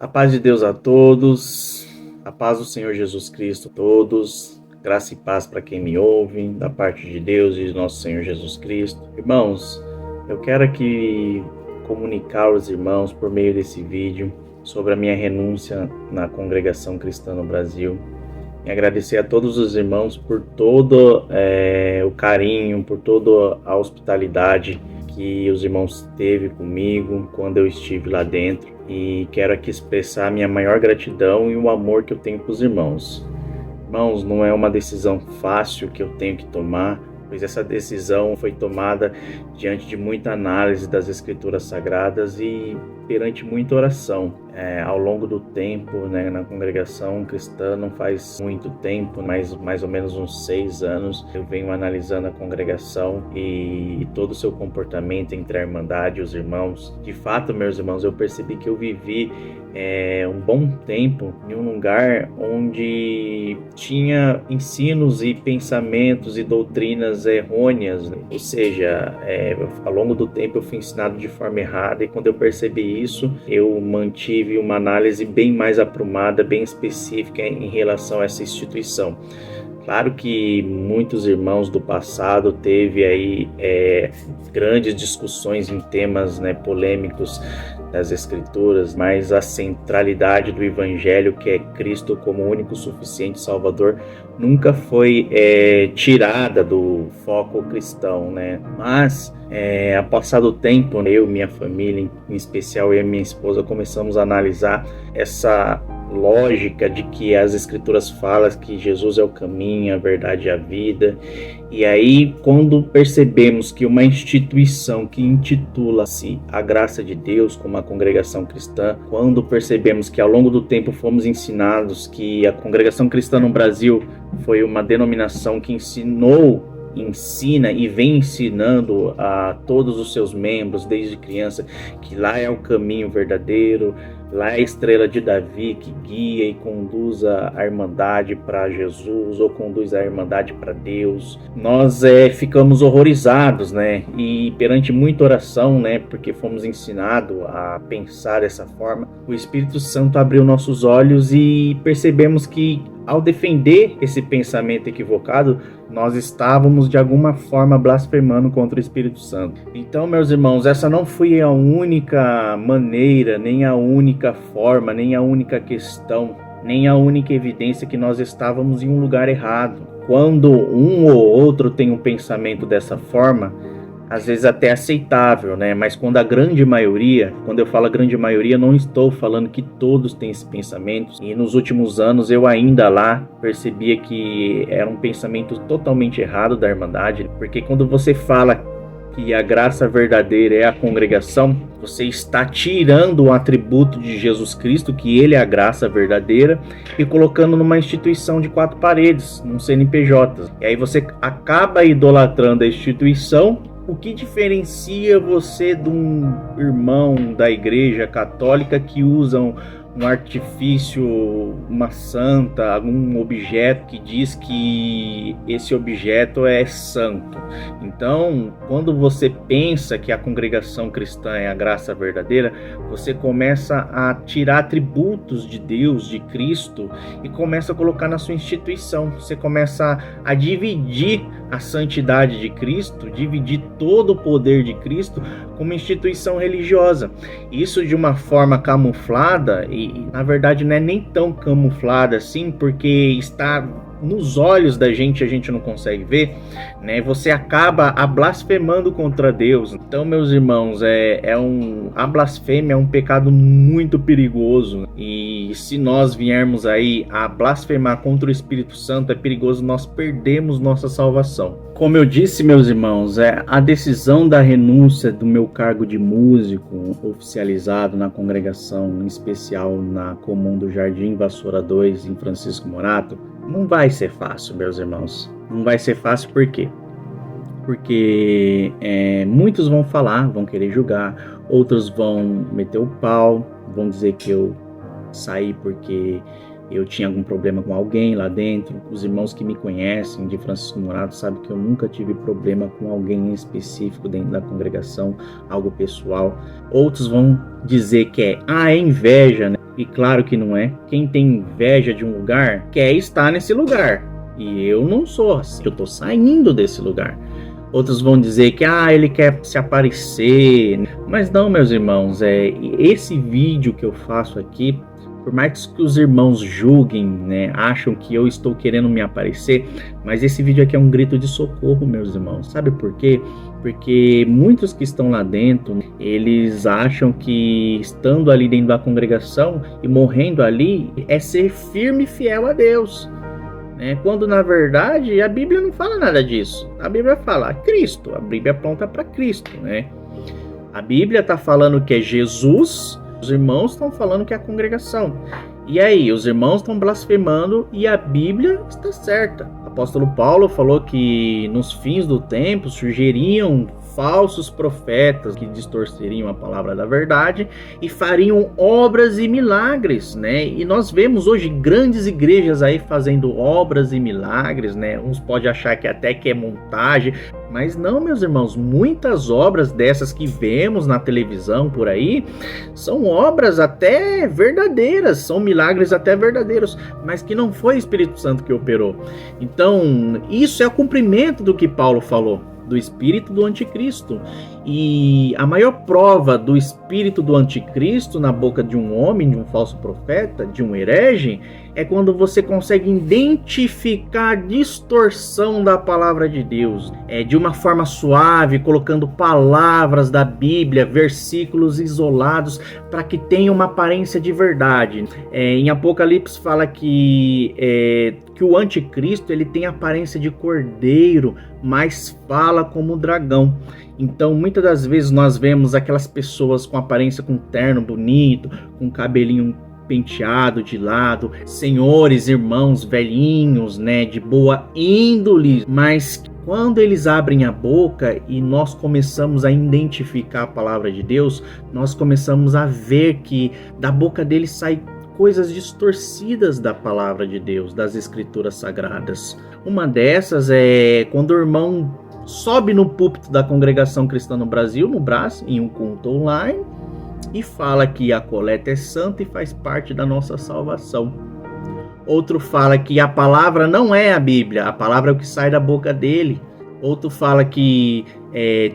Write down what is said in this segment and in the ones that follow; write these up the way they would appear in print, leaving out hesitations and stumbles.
A paz de Deus a todos, a paz do Senhor Jesus Cristo a todos, graça e paz para quem me ouve, da parte de Deus e de nosso Senhor Jesus Cristo. Irmãos, eu quero aqui comunicar aos irmãos por meio desse vídeo sobre a minha renúncia na congregação cristã no Brasil. E agradecer a todos os irmãos por todo o carinho, por toda a hospitalidade que os irmãos teve comigo quando eu estive lá dentro, e quero aqui expressar a minha maior gratidão e o amor que eu tenho para os irmãos. Irmãos, não é uma decisão fácil que eu tenho que tomar, pois essa decisão foi tomada diante de muita análise das Escrituras Sagradas e perante muita oração. Ao longo do tempo, na congregação cristã, não faz muito tempo, mas mais ou menos uns 6 anos, eu venho analisando a congregação e todo o seu comportamento entre a Irmandade e os irmãos. De fato, meus irmãos, eu percebi que eu vivi um bom tempo em um lugar onde tinha ensinos e pensamentos e doutrinas errôneas, ou seja, ao longo do tempo eu fui ensinado de forma errada, e quando eu percebi isso, eu mantive uma análise bem mais aprumada, bem específica em relação a essa instituição. Claro que muitos irmãos do passado teve aí grandes discussões em temas polêmicos das Escrituras, mas a centralidade do Evangelho, que é Cristo como único suficiente Salvador, nunca foi tirada do foco cristão, Mas, ao passar do tempo, eu e minha família, em especial eu e minha esposa, começamos a analisar essa lógica de que as Escrituras falam que Jesus é o caminho, a verdade e a vida. E aí, quando percebemos que uma instituição que intitula-se a Graça de Deus, como a congregação cristã, quando percebemos que ao longo do tempo fomos ensinados que a congregação cristã no Brasil foi uma denominação que ensina e vem ensinando a todos os seus membros desde criança que lá é o caminho verdadeiro, lá é a estrela de Davi que guia e conduz a Irmandade para Jesus, ou conduz a Irmandade para Deus. Nós ficamos horrorizados, e perante muita oração, porque fomos ensinados a pensar dessa forma, o Espírito Santo abriu nossos olhos e percebemos que, ao defender esse pensamento equivocado, nós estávamos de alguma forma blasfemando contra o Espírito Santo. Então, meus irmãos, essa não foi a única maneira, nem a única forma, nem a única questão, nem a única evidência que nós estávamos em um lugar errado. Quando um ou outro tem um pensamento dessa forma, às vezes até aceitável, mas quando a grande maioria, quando eu falo a grande maioria, não estou falando que todos têm esse pensamento. E nos últimos anos eu ainda lá percebia que era um pensamento totalmente errado da Irmandade, porque quando você fala que a graça verdadeira é a congregação, você está tirando o atributo de Jesus Cristo, que ele é a graça verdadeira, e colocando numa instituição de 4 paredes, num CNPJ. E aí você acaba idolatrando a instituição. O que diferencia você de um irmão da igreja católica que usa um artifício, uma santa, algum objeto que diz que esse objeto é santo? Então, quando você pensa que a congregação cristã é a graça verdadeira, você começa a tirar atributos de Deus, de Cristo, e começa a colocar na sua instituição. Você começa a dividir a santidade de Cristo, dividir todo o poder de Cristo com uma instituição religiosa. Isso de uma forma camuflada, e na verdade não é nem tão camuflada assim, porque está nos olhos da gente, a gente não consegue ver, Você acaba blasfemando contra Deus. Então, meus irmãos, a blasfêmia é um pecado muito perigoso, e se nós viermos aí a blasfemar contra o Espírito Santo, é perigoso nós perdermos nossa salvação. Como eu disse, meus irmãos, a decisão da renúncia do meu cargo de músico oficializado na congregação, em especial na Comum do Jardim Vassoura 2, em Francisco Morato, não vai ser fácil, meus irmãos. Não vai ser fácil por quê? Porque muitos vão falar, vão querer julgar, outros vão meter o pau, vão dizer que eu saí porque eu tinha algum problema com alguém lá dentro. Os irmãos que me conhecem de Francisco Morato sabem que eu nunca tive problema com alguém em específico dentro da congregação, algo pessoal. Outros vão dizer que é inveja, E claro que não é. Quem tem inveja de um lugar quer estar nesse lugar. E eu não sou assim, eu tô saindo desse lugar. Outros vão dizer que ele quer se aparecer. Mas não, meus irmãos, esse vídeo que eu faço aqui, por mais que os irmãos julguem, né, acham que eu estou querendo me aparecer, mas esse vídeo aqui é um grito de socorro, meus irmãos. Sabe por quê? Porque muitos que estão lá dentro, eles acham que estando ali dentro da congregação e morrendo ali é ser firme e fiel a Deus. Quando na verdade a Bíblia não fala nada disso. A Bíblia fala Cristo, a Bíblia aponta para Cristo, né? A Bíblia está falando que é Jesus, os irmãos estão falando que é a congregação. E aí, os irmãos estão blasfemando e a Bíblia está certa. O apóstolo Paulo falou que nos fins do tempo surgiriam falsos profetas que distorceriam a palavra da verdade e fariam obras e milagres, né? E nós vemos hoje grandes igrejas aí fazendo obras e milagres, né? Uns podem achar que até que é montagem, mas não, meus irmãos, muitas obras dessas que vemos na televisão por aí são obras até verdadeiras, são milagres até verdadeiros, mas que não foi o Espírito Santo que operou. Então, isso é o cumprimento do que Paulo falou, do espírito do anticristo. E a maior prova do espírito do anticristo na boca de um homem, de um falso profeta, de um herege, é quando você consegue identificar a distorção da palavra de Deus, de uma forma suave, colocando palavras da Bíblia, versículos isolados, para que tenha uma aparência de verdade. Em Apocalipse fala que o anticristo ele tem aparência de cordeiro, mas fala como dragão. Então, muitas das vezes nós vemos aquelas pessoas com aparência, com terno bonito, com cabelinho penteado de lado, senhores, irmãos, velhinhos, né, de boa índole, mas quando eles abrem a boca e nós começamos a identificar a palavra de Deus, nós começamos a ver que da boca deles sai coisas distorcidas da palavra de Deus, das escrituras sagradas. Uma dessas é quando o irmão sobe no púlpito da Congregação Cristã no Brasil, no Brás, em um culto online, e fala que a coleta é santa e faz parte da nossa salvação. Outro fala que a palavra não é a Bíblia, a palavra é o que sai da boca dele. Outro fala que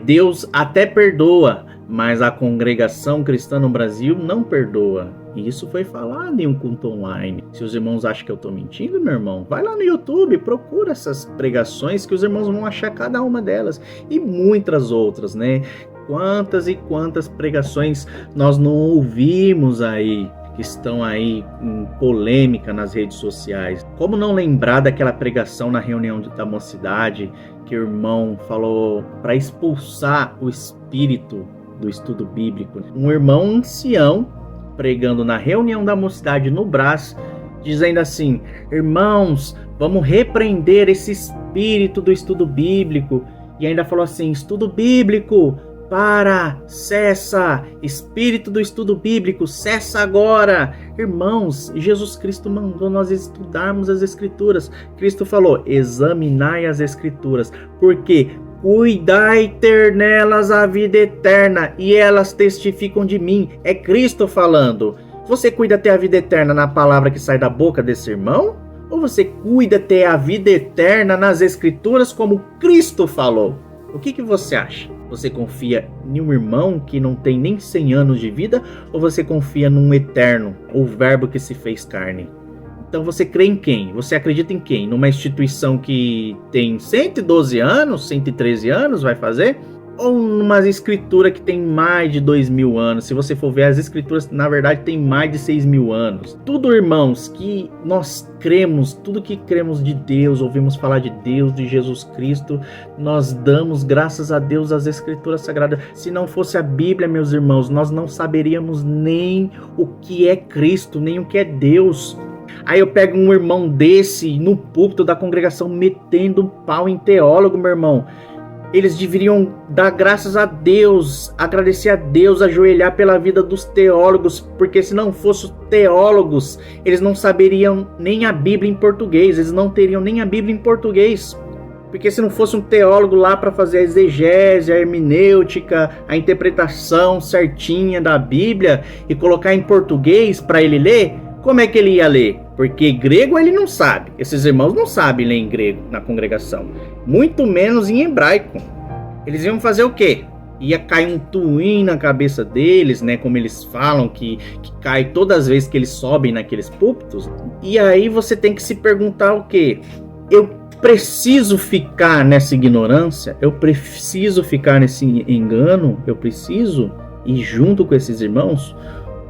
Deus até perdoa, mas a Congregação Cristã no Brasil não perdoa. E isso foi falado em um culto online. Se os irmãos acham que eu estou mentindo, meu irmão, vai lá no YouTube, procura essas pregações que os irmãos vão achar cada uma delas. E muitas outras, né? Quantas e quantas pregações nós não ouvimos aí, que estão aí em polêmica nas redes sociais. Como não lembrar daquela pregação na reunião da mocidade, que o irmão falou para expulsar o espírito do estudo bíblico? Um irmão ancião pregando na reunião da mocidade no Brás, dizendo assim: irmãos, vamos repreender esse espírito do estudo bíblico. E ainda falou assim: estudo bíblico, para, cessa, espírito do estudo bíblico, cessa agora. Irmãos, Jesus Cristo mandou nós estudarmos as escrituras. Cristo falou: examinai as escrituras, porque cuidai ter nelas a vida eterna, e elas testificam de mim. É Cristo falando. Você cuida ter a vida eterna na palavra que sai da boca desse irmão? Ou você cuida ter a vida eterna nas escrituras como Cristo falou? O que você acha? Você confia em um irmão que não tem nem 100 anos de vida? Ou você confia num eterno, o verbo que se fez carne? Então você crê em quem? Você acredita em quem? Numa instituição que tem 112 anos, 113 anos, vai fazer? Ou numa escritura que tem mais de 2.000 anos? Se você for ver, as escrituras, na verdade, tem mais de 6.000 anos. Tudo, irmãos, que nós cremos, tudo que cremos de Deus, ouvimos falar de Deus, de Jesus Cristo, nós damos graças a Deus às escrituras sagradas. Se não fosse a Bíblia, meus irmãos, nós não saberíamos nem o que é Cristo, nem o que é Deus. Aí eu pego um irmão desse no púlpito da congregação metendo um pau em teólogo, meu irmão. Eles deveriam dar graças a Deus, agradecer a Deus, ajoelhar pela vida dos teólogos, porque se não fossem teólogos, eles não saberiam nem a Bíblia em português, eles não teriam nem a Bíblia em português. Porque se não fosse um teólogo lá para fazer a exegese, a hermenêutica, a interpretação certinha da Bíblia e colocar em português para ele ler, como é que ele ia ler? Porque grego ele não sabe. Esses irmãos não sabem ler em grego na congregação. Muito menos em hebraico. Eles iam fazer o quê? Ia cair um tuim na cabeça deles, né? Como eles falam, que cai todas as vezes que eles sobem naqueles púlpitos. E aí você tem que se perguntar o quê? Eu preciso ficar nessa ignorância? Eu preciso ficar nesse engano? Eu preciso ir junto com esses irmãos?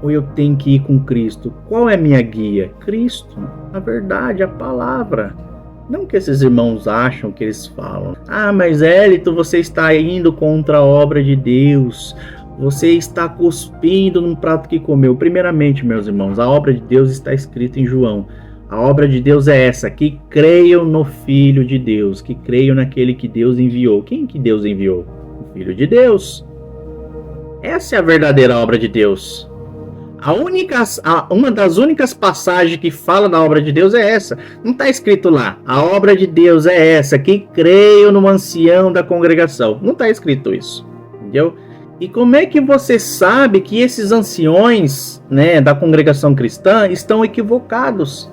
Ou eu tenho que ir com Cristo? Qual é a minha guia? Cristo, a verdade, a palavra. Não que esses irmãos acham que eles falam. Ah, mas Hélito, você está indo contra a obra de Deus. Você está cuspindo num prato que comeu. Primeiramente, meus irmãos, a obra de Deus está escrita em João. A obra de Deus é essa, que creiam no Filho de Deus, que creiam naquele que Deus enviou. Quem que Deus enviou? O Filho de Deus. Essa é a verdadeira obra de Deus. Uma das únicas passagens que fala da obra de Deus é essa. Não está escrito lá, a obra de Deus é essa, que creio no ancião da congregação. Não está escrito isso, entendeu? E como é que você sabe que esses anciões, né, da congregação cristã estão equivocados?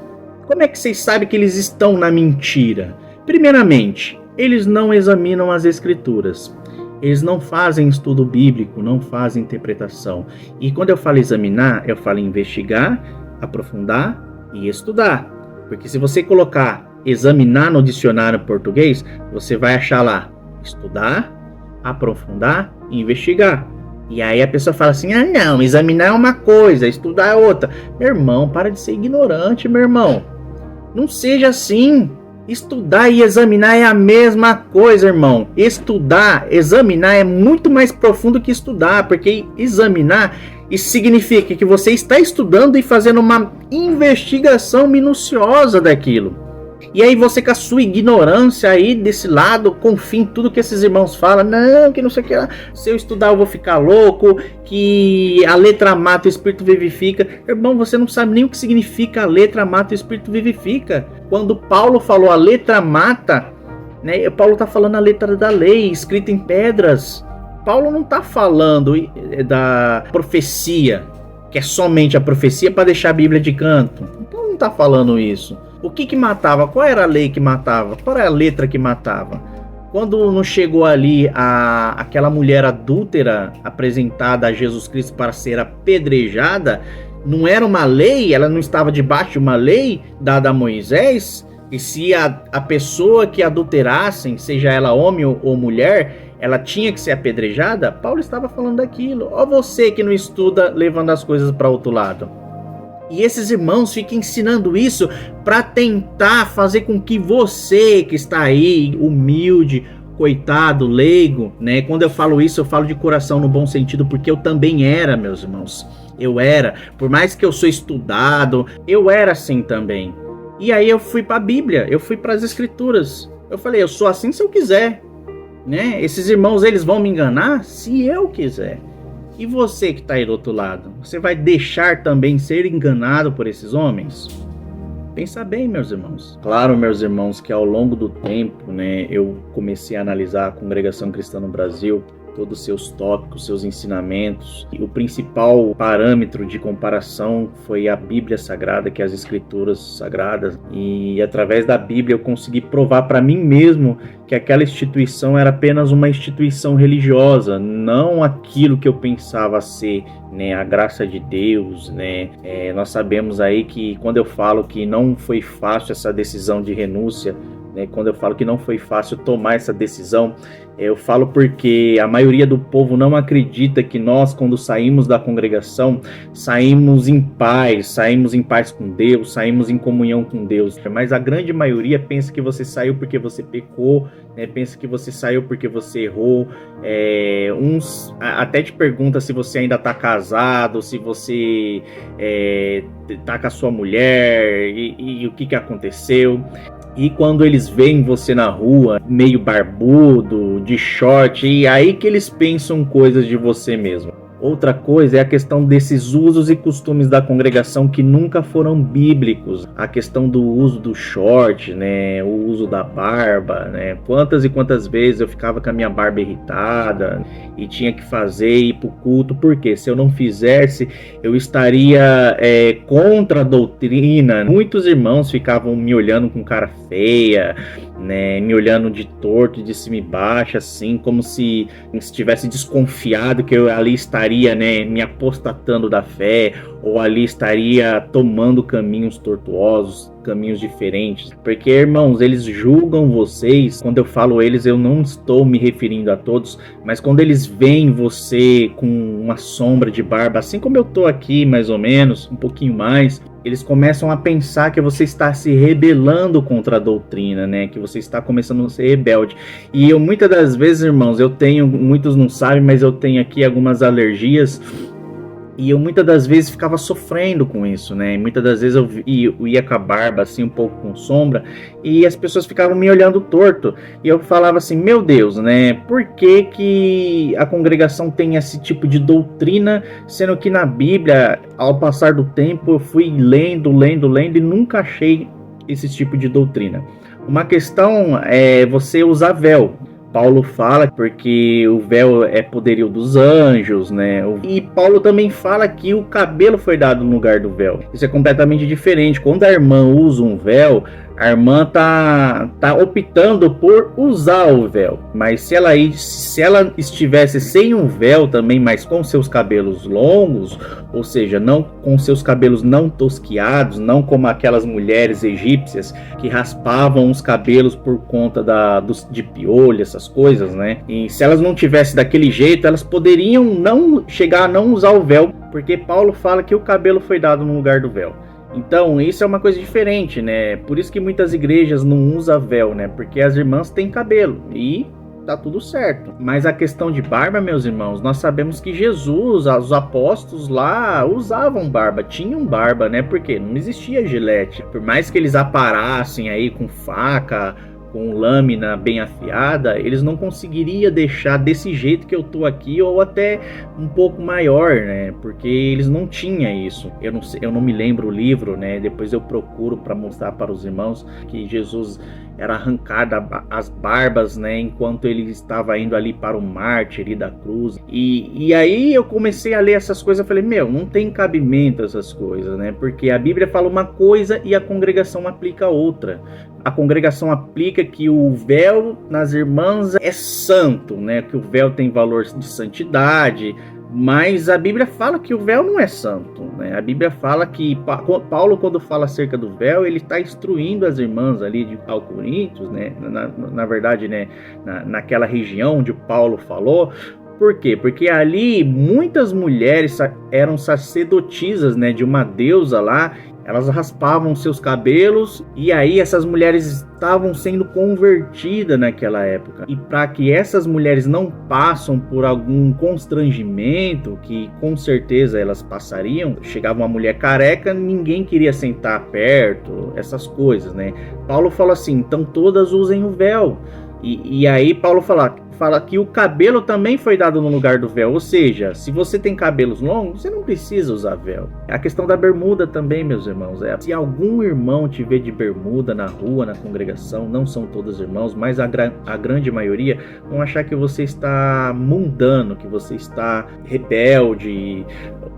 Como é que vocês sabem que eles estão na mentira? Primeiramente, eles não examinam as escrituras. Eles não fazem estudo bíblico, não fazem interpretação. E quando eu falo examinar, eu falo investigar, aprofundar e estudar. Porque se você colocar examinar no dicionário português, você vai achar lá estudar, aprofundar e investigar. E aí a pessoa fala assim, ah não, examinar é uma coisa, estudar é outra. Meu irmão, para de ser ignorante, meu irmão. Não seja assim. Estudar e examinar é a mesma coisa, irmão. Estudar, examinar é muito mais profundo que estudar, porque examinar isso significa que você está estudando e fazendo uma investigação minuciosa daquilo. E aí você com a sua ignorância aí desse lado, confia em tudo que esses irmãos falam. Não, que não sei o que lá. Se eu estudar eu vou ficar louco, que a letra mata, o espírito vivifica. Irmão, você não sabe nem o que significa a letra mata, o espírito vivifica. Quando Paulo falou a letra mata, né, Paulo está falando a letra da lei, escrita em pedras. Paulo não está falando da profecia, que é somente a profecia para deixar a Bíblia de canto. Paulo não está falando isso. O que matava? Qual era a lei que matava? Qual era a letra que matava? Quando não chegou ali aquela mulher adúltera apresentada a Jesus Cristo para ser apedrejada, não era uma lei, ela não estava debaixo de uma lei dada a Moisés, e se a pessoa que adulterassem, seja ela homem ou mulher, ela tinha que ser apedrejada? Paulo estava falando daquilo. Ó você que não estuda levando as coisas para outro lado. E esses irmãos ficam ensinando isso para tentar fazer com que você que está aí, humilde, coitado, leigo, né? Quando eu falo isso, eu falo de coração no bom sentido, porque eu também era, meus irmãos. Eu era, por mais que eu sou estudado, eu era assim também. E aí eu fui para a Bíblia, eu fui para as Escrituras. Eu falei, eu sou assim se eu quiser, né? Esses irmãos, eles vão me enganar se eu quiser. E você que está aí do outro lado, você vai deixar também ser enganado por esses homens? Pensa bem, meus irmãos. Claro, meus irmãos, que ao longo do tempo, né, eu comecei a analisar a congregação cristã no Brasil, todos os seus tópicos, seus ensinamentos. E o principal parâmetro de comparação foi a Bíblia Sagrada, que é as Escrituras Sagradas. E através da Bíblia eu consegui provar para mim mesmo que aquela instituição era apenas uma instituição religiosa, não aquilo que eu pensava ser, né, a graça de Deus, né? Nós sabemos aí que quando eu falo que não foi fácil essa decisão de renúncia, né, quando eu falo que não foi fácil tomar essa decisão, eu falo porque a maioria do povo não acredita que nós, quando saímos da congregação, saímos em paz com Deus, saímos em comunhão com Deus. Mas a grande maioria pensa que você saiu porque você pecou, né? Pensa que você saiu porque você errou. Uns até te perguntam se você ainda está casado, se você está com a sua mulher e o que aconteceu. E quando eles veem você na rua, meio barbudo, de short, e aí que eles pensam coisas de você mesmo. Outra coisa é a questão desses usos e costumes da congregação que nunca foram bíblicos. A questão do uso do short, né? O uso da barba, né? Quantas e quantas vezes eu ficava com a minha barba irritada e tinha que fazer e ir pro culto, porque se eu não fizesse, eu estaria contra a doutrina. Muitos irmãos ficavam me olhando com cara feia, né, me olhando de torto, de cima e baixo, assim, como se estivesse desconfiado que eu ali estaria, né, me apostatando da fé, ou ali estaria tomando caminhos tortuosos, caminhos diferentes. Porque, irmãos, eles julgam vocês. Quando eu falo eles, eu não estou me referindo a todos, mas quando eles veem você com uma sombra de barba, assim como eu tô aqui, mais ou menos, um pouquinho mais, eles começam a pensar que você está se rebelando contra a doutrina, né? Que você está começando a ser rebelde. E eu, muitas das vezes, irmãos, muitos não sabem, mas eu tenho aqui algumas alergias. E eu muitas das vezes ficava sofrendo com isso, né? E muitas das vezes eu ia com a barba assim, um pouco com sombra, e as pessoas ficavam me olhando torto. E eu falava assim, meu Deus, né? Por que a congregação tem esse tipo de doutrina, sendo que na Bíblia, ao passar do tempo, eu fui lendo e nunca achei esse tipo de doutrina. Uma questão é você usar véu. Paulo fala porque o véu é poderio dos anjos, né? E Paulo também fala que o cabelo foi dado no lugar do véu. Isso é completamente diferente. Quando a irmã usa um véu, a irmã tá optando por usar o véu. Mas se ela estivesse sem um véu também, mas com seus cabelos longos, ou seja, não com seus cabelos não tosquiados, não como aquelas mulheres egípcias que raspavam os cabelos por conta de piolho, essas coisas, né? E se elas não tivessem daquele jeito, elas poderiam não chegar a não usar o véu, porque Paulo fala que o cabelo foi dado no lugar do véu. Então, isso é uma coisa diferente, né? Por isso que muitas igrejas não usam véu, né? Porque as irmãs têm cabelo e tá tudo certo. Mas a questão de barba, meus irmãos, nós sabemos que Jesus, os apóstolos lá usavam barba, tinham barba, né? Porque não existia gilete. Por mais que eles aparassem aí com faca, com lâmina bem afiada, eles não conseguiriam deixar desse jeito que eu tô aqui, ou até um pouco maior, né? Porque eles não tinham isso. Eu não me lembro o livro, né? Depois eu procuro para mostrar para os irmãos que Jesus era arrancado as barbas, né? Enquanto ele estava indo ali para o mártir da cruz. E aí eu comecei a ler essas coisas, eu falei, não tem cabimento essas coisas, né? Porque a Bíblia fala uma coisa e a congregação aplica outra. A congregação aplica que o véu nas irmãs é santo, né? Que o véu tem valor de santidade, mas a Bíblia fala que o véu não é santo, né? A Bíblia fala que Paulo, quando fala acerca do véu, ele está instruindo as irmãs ali de Coríntios, né? Na verdade, né? Naquela região onde Paulo falou. Por quê? Porque ali muitas mulheres eram sacerdotisas, né? De uma deusa lá. Elas raspavam seus cabelos e aí essas mulheres estavam sendo convertidas naquela época. E para que essas mulheres não passem por algum constrangimento, que com certeza elas passariam, chegava uma mulher careca, ninguém queria sentar perto, essas coisas, né? Paulo fala assim, então todas usem o véu. E aí Paulo fala que o cabelo também foi dado no lugar do véu. Ou seja, se você tem cabelos longos, você não precisa usar véu. A questão da bermuda também, meus irmãos. Se algum irmão te vê de bermuda na rua, na congregação, não são todos irmãos, mas a grande maioria vão achar que você está mundano, que você está rebelde.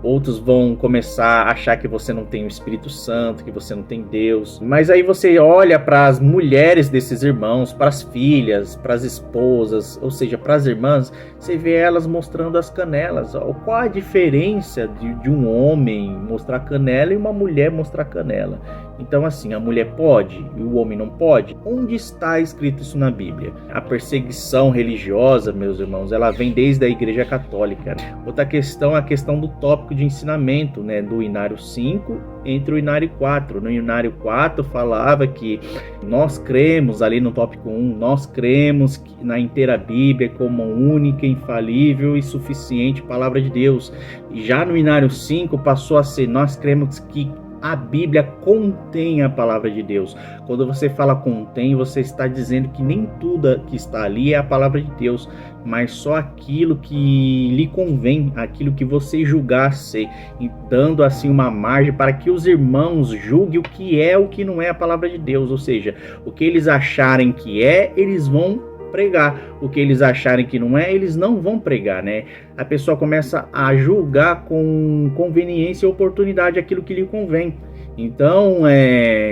Outros vão começar a achar que você não tem o Espírito Santo, que você não tem Deus. Mas aí você olha para as mulheres desses irmãos, para as filhas, para as esposas, ou seja, para as irmãs, você vê elas mostrando as canelas. Qual a diferença de um homem mostrar canela e uma mulher mostrar canela? Então, assim, a mulher pode e o homem não pode? Onde está escrito isso na Bíblia? A perseguição religiosa, meus irmãos, ela vem desde a Igreja Católica. Outra questão é a questão do tópico de ensinamento, né, do Inário 5 entre o Inário 4. No Inário 4 falava que nós cremos, ali no tópico 1, nós cremos na inteira Bíblia como única, infalível e suficiente palavra de Deus. E já no Inário 5 passou a ser, nós cremos que a Bíblia contém a palavra de Deus. Quando você fala contém, você está dizendo que nem tudo que está ali é a palavra de Deus, mas só aquilo que lhe convém, aquilo que você julgar ser, e dando assim uma margem para que os irmãos julguem o que é o que não é a palavra de Deus, ou seja, o que eles acharem que é, eles vão pregar, o que eles acharem que não é, eles não vão pregar, né? A pessoa começa a julgar com conveniência e oportunidade aquilo que lhe convém. Então,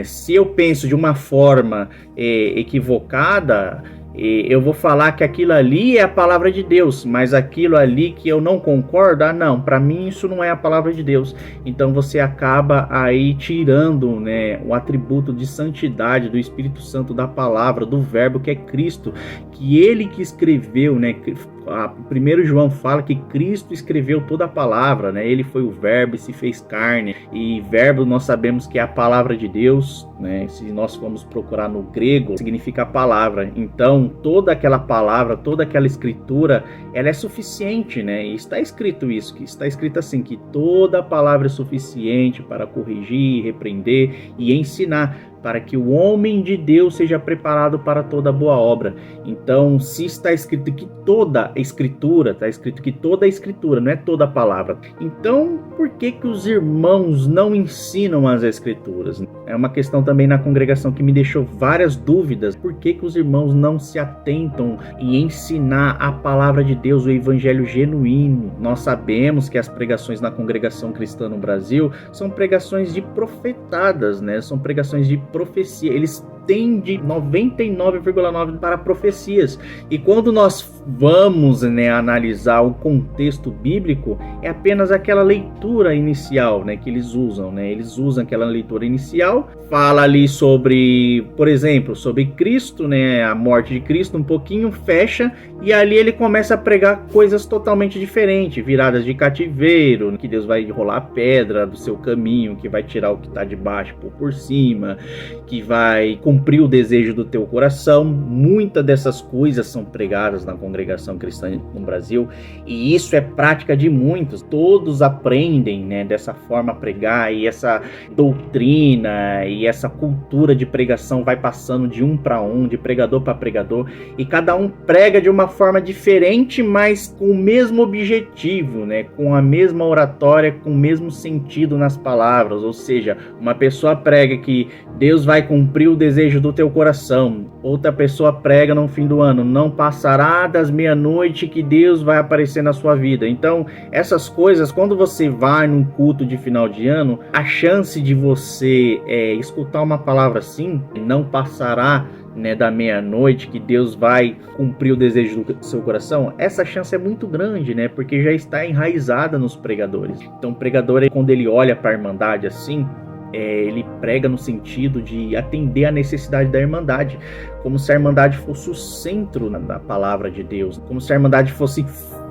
se eu penso de uma forma equivocada, eu vou falar que aquilo ali é a palavra de Deus, mas aquilo ali que eu não concordo, não, para mim isso não é a palavra de Deus. Então você acaba aí tirando, né, o atributo de santidade do Espírito Santo, da palavra, do verbo que é Cristo, que ele que escreveu, né? Primeiro João fala que Cristo escreveu toda a palavra, né? Ele foi o verbo e se fez carne, e verbo nós sabemos que é a palavra de Deus, né? Se nós formos procurar no grego, significa palavra. Então toda aquela palavra, toda aquela escritura, ela é suficiente, né? E está escrito isso, que está escrito assim, que toda palavra é suficiente para corrigir, repreender e ensinar, para que o homem de Deus seja preparado para toda boa obra. Então, se está escrito que toda escritura, está escrito que toda escritura, não é toda palavra. Então, por que os irmãos não ensinam as escrituras? É uma questão também na congregação que me deixou várias dúvidas. Por que os irmãos não se atentam em ensinar a palavra de Deus, o evangelho genuíno? Nós sabemos que as pregações na congregação cristã no Brasil são pregações de profetadas, né? São pregações de profecia. Eles têm de 99,9 para profecias. E quando nós vamos, né, analisar o contexto bíblico, é apenas aquela leitura inicial, né, que eles usam, né? Eles usam aquela leitura inicial, fala ali sobre, por exemplo, sobre Cristo, né, a morte de Cristo, um pouquinho, fecha, e ali ele começa a pregar coisas totalmente diferentes, viradas de cativeiro, que Deus vai rolar a pedra do seu caminho, que vai tirar o que está de baixo por cima, que vai cumprir o desejo do teu coração. Muitas dessas coisas são pregadas na congregação cristã no Brasil, e isso é prática de muitos. Todos aprendem, né, dessa forma a pregar, e essa doutrina e essa cultura de pregação vai passando de um para um, de pregador para pregador, e cada um prega de uma forma diferente, mas com o mesmo objetivo, né, com a mesma oratória, com o mesmo sentido nas palavras. Ou seja, uma pessoa prega que Deus vai cumprir o desejo do teu coração, outra pessoa prega no fim do ano, não passará das meia-noite que Deus vai aparecer na sua vida. Então, essas coisas, quando você vai num culto de final de ano, a chance de você escutar uma palavra assim, não passará, né, da meia-noite que Deus vai cumprir o desejo do seu coração, essa chance é muito grande, né, porque já está enraizada nos pregadores. Então o pregador, quando ele olha para a irmandade assim, ele prega no sentido de atender a necessidade da irmandade, como se a irmandade fosse o centro da palavra de Deus, como se a irmandade fosse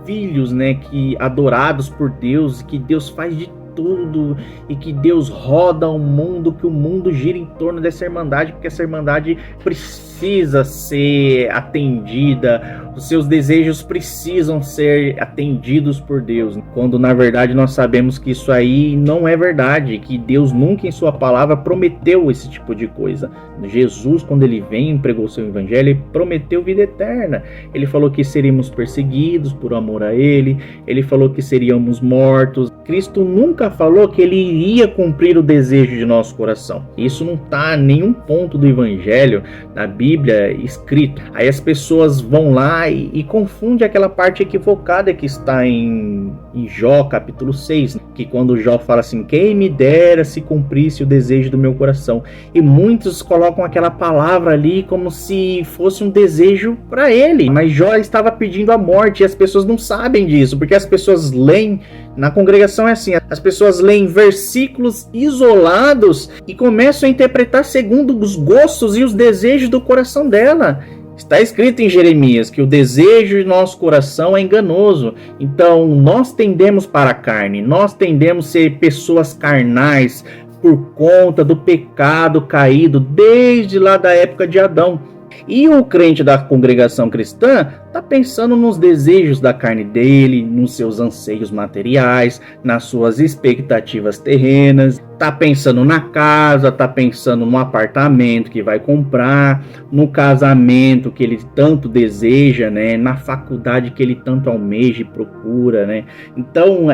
filhos, né, que adorados por Deus, que Deus faz de tudo e que Deus roda o mundo, que o mundo gira em torno dessa irmandade, porque essa irmandade precisa ser atendida, os seus desejos precisam ser atendidos por Deus, quando na verdade nós sabemos que isso aí não é verdade, que Deus nunca em sua palavra prometeu esse tipo de coisa. Jesus, quando ele vem e pregou o seu evangelho, ele prometeu vida eterna. Ele falou que seríamos perseguidos por amor a ele, ele falou que seríamos mortos. Cristo nunca falou que ele iria cumprir o desejo de nosso coração. Isso não está em nenhum ponto do evangelho, da Bíblia, escrito. Aí as pessoas vão lá e confundem aquela parte equivocada que está em Jó, capítulo 6, que quando Jó fala assim, quem me dera se cumprisse o desejo do meu coração. E muitos colocam aquela palavra ali como se fosse um desejo para ele, mas Jó estava pedindo a morte, e as pessoas não sabem disso, porque as pessoas leem, na congregação é assim, as pessoas leem versículos isolados e começam a interpretar segundo os gostos e os desejos do coração dela. Está escrito em Jeremias que o desejo de nosso coração é enganoso. Então nós tendemos para a carne, nós tendemos a ser pessoas carnais por conta do pecado caído desde lá da época de Adão. E o crente da congregação cristã está pensando nos desejos da carne dele, nos seus anseios materiais, nas suas expectativas terrenas, está pensando na casa, está pensando no apartamento que vai comprar, no casamento que ele tanto deseja, né? Na faculdade que ele tanto almeja e procura, né? Então,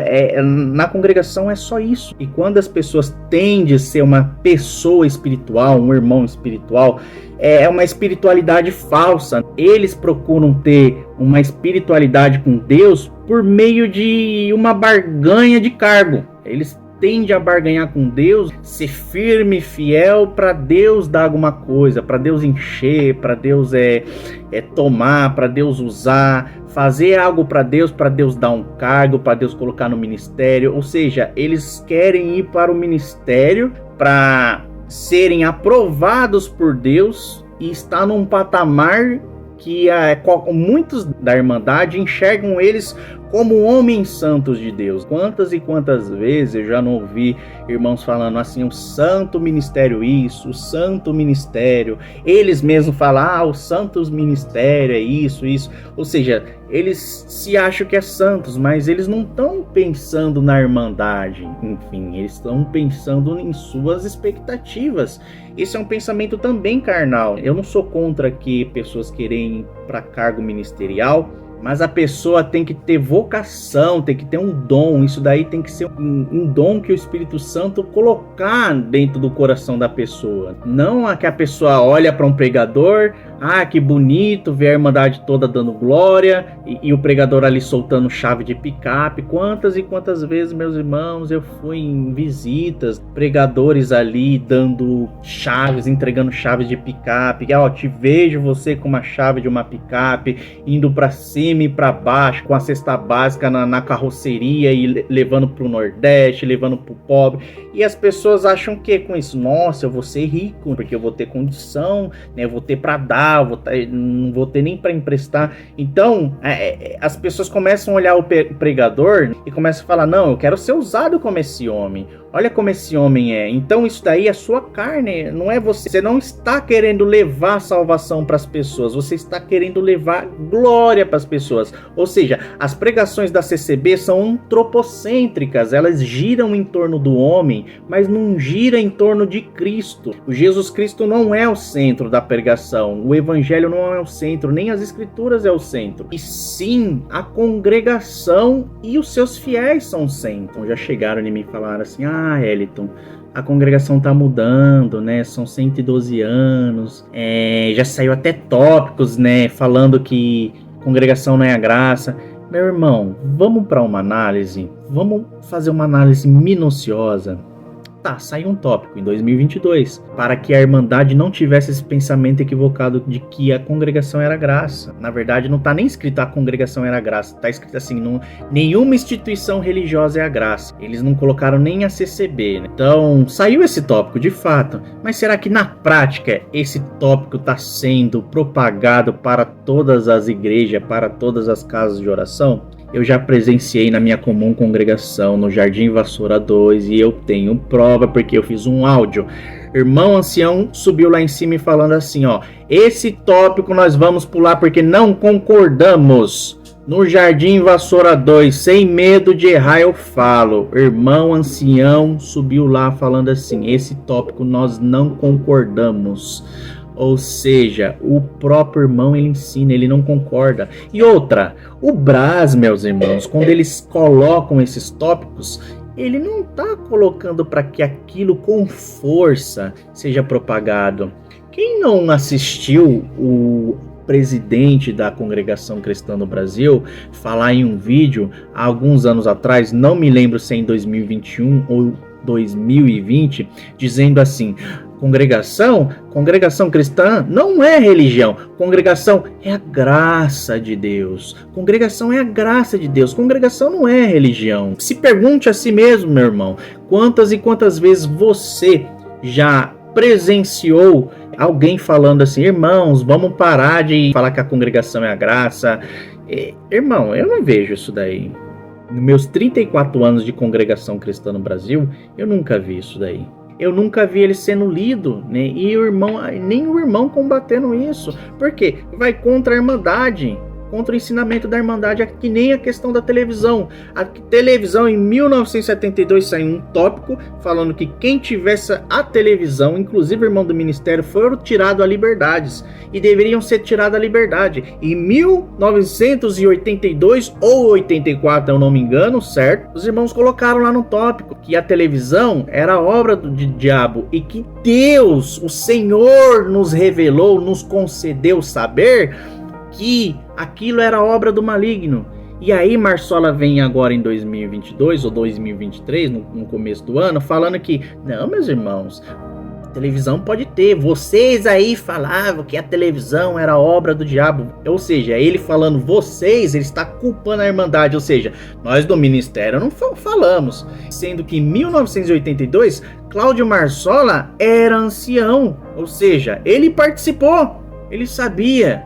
na congregação é só isso. E quando as pessoas tendem a ser uma pessoa espiritual, um irmão espiritual, é uma espiritualidade falsa. Eles procuram ter uma espiritualidade com Deus por meio de uma barganha de cargo. Eles tendem a barganhar com Deus, ser firme e fiel para Deus dar alguma coisa, para Deus encher, para Deus tomar, para Deus usar, fazer algo para Deus dar um cargo, para Deus colocar no ministério. Ou seja, eles querem ir para o ministério para serem aprovados por Deus e estar num patamar que muitos da Irmandade enxergam eles como homens santos de Deus. Quantas e quantas vezes eu já não ouvi irmãos falando assim, o santo ministério isso, o santo ministério. Eles mesmos falam, o santo ministério é isso. Ou seja, eles se acham que é santos, mas eles não estão pensando na Irmandade. Enfim, eles estão pensando em suas expectativas. Esse é um pensamento também carnal. Eu não sou contra que pessoas querem ir para cargo ministerial, mas a pessoa tem que ter vocação, tem que ter um dom. Isso daí tem que ser um dom que o Espírito Santo colocar dentro do coração da pessoa. Não que a pessoa olha para um pregador, que bonito, vê a Irmandade toda dando glória, e o pregador ali soltando chave de picape. Quantas e quantas vezes, meus irmãos, eu fui em visitas, pregadores ali dando chaves, entregando chaves de picape. Te vejo você com uma chave de uma picape, indo para cima e para baixo, com a cesta básica na carroceria e levando para o Nordeste, levando para o pobre. E as pessoas acham que com isso, nossa, eu vou ser rico, porque eu vou ter condição, né? Eu vou ter para dar, não vou ter nem para emprestar. Então, as pessoas começam a olhar o pregador e começam a falar, não, eu quero ser usado como esse homem. Olha como esse homem é. Então isso daí é sua carne, não é você. Você não está querendo levar salvação para as pessoas, você está querendo levar glória para as pessoas. Ou seja, as pregações da CCB são antropocêntricas, elas giram em torno do homem, mas não gira em torno de Cristo. O Jesus Cristo não é o centro da pregação, o Evangelho não é o centro, nem as Escrituras é o centro. E sim, a congregação e os seus fiéis são o centro. Já chegaram em mim e falaram assim, Eliton, a congregação tá mudando, né? São 112 anos. Já saiu até tópicos, né? Falando que congregação não é a graça. Meu irmão, vamos para uma análise? Vamos fazer uma análise minuciosa. Saiu um tópico em 2022 para que a Irmandade não tivesse esse pensamento equivocado de que a congregação era graça. Na verdade, não está nem escrito a congregação era graça, está escrito assim, nenhuma instituição religiosa é a graça. Eles não colocaram nem a CCB, né? Então, saiu esse tópico de fato, mas será que na prática esse tópico está sendo propagado para todas as igrejas, para todas as casas de oração? Eu já presenciei na minha comum congregação, no Jardim Vassoura 2, e eu tenho prova porque eu fiz um áudio. Irmão ancião subiu lá em cima e falando assim, esse tópico nós vamos pular porque não concordamos. No Jardim Vassoura 2, sem medo de errar eu falo. Irmão ancião subiu lá falando assim, esse tópico nós não concordamos. Ou seja, o próprio irmão ele ensina, ele não concorda. E outra, o Brás, meus irmãos, quando eles colocam esses tópicos, ele não está colocando para que aquilo com força seja propagado. Quem não assistiu o presidente da Congregação Cristã no Brasil falar em um vídeo há alguns anos atrás, não me lembro se é em 2021 ou 2020, dizendo assim, congregação cristã não é religião, congregação é a graça de Deus, congregação é a graça de Deus, congregação não é religião. Se pergunte a si mesmo, meu irmão, quantas e quantas vezes você já presenciou alguém falando assim, irmãos, vamos parar de falar que a congregação é a graça. Irmão, eu não vejo isso daí. Nos meus 34 anos de congregação cristã no Brasil, eu nunca vi isso daí. Eu nunca vi ele sendo lido, né? E nem o irmão combatendo isso. Por quê? Vai contra a Irmandade. contra o ensinamento da Irmandade, que nem a questão da televisão. A televisão, em 1972, saiu um tópico falando que quem tivesse a televisão, inclusive irmão do ministério, foram tirados a liberdades e deveriam ser tirados a liberdade. Em 1982 ou 84, eu não me engano, certo? Os irmãos colocaram lá no tópico que a televisão era obra do diabo e que Deus, o Senhor, nos revelou, nos concedeu saber que aquilo era obra do maligno. E aí Marsola vem agora em 2022 ou 2023, no começo do ano, falando que, não, meus irmãos, televisão pode ter. Vocês aí falavam que a televisão era obra do diabo. Ou seja, ele falando vocês, ele está culpando a Irmandade. Ou seja, nós do ministério não falamos. Sendo que em 1982, Cláudio Marsola era ancião. Ou seja, ele participou. Ele sabia.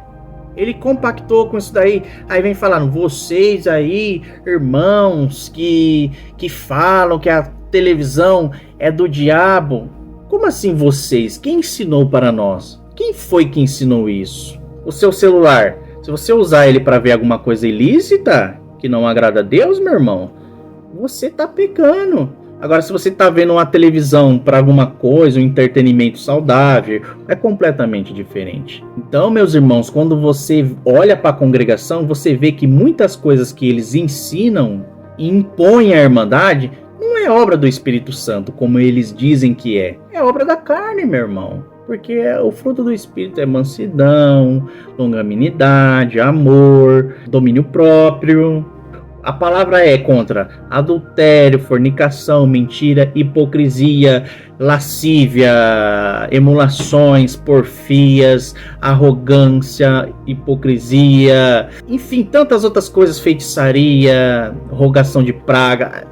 Ele compactou com isso daí. Aí vem falando, vocês aí, irmãos, que falam que a televisão é do diabo. Como assim vocês? Quem ensinou para nós? Quem foi que ensinou isso? O seu celular, se você usar ele para ver alguma coisa ilícita, que não agrada a Deus, meu irmão, você tá pecando. Agora, se você tá vendo uma televisão para alguma coisa, um entretenimento saudável, é completamente diferente. Então, meus irmãos, quando você olha para a congregação, você vê que muitas coisas que eles ensinam e impõem à Irmandade não é obra do Espírito Santo, como eles dizem que é. É obra da carne, meu irmão. Porque o fruto do Espírito é mansidão, longanimidade, amor, domínio próprio. A palavra é contra adultério, fornicação, mentira, hipocrisia, lascívia, emulações, porfias, arrogância, hipocrisia, enfim, tantas outras coisas, feitiçaria, rogação de praga,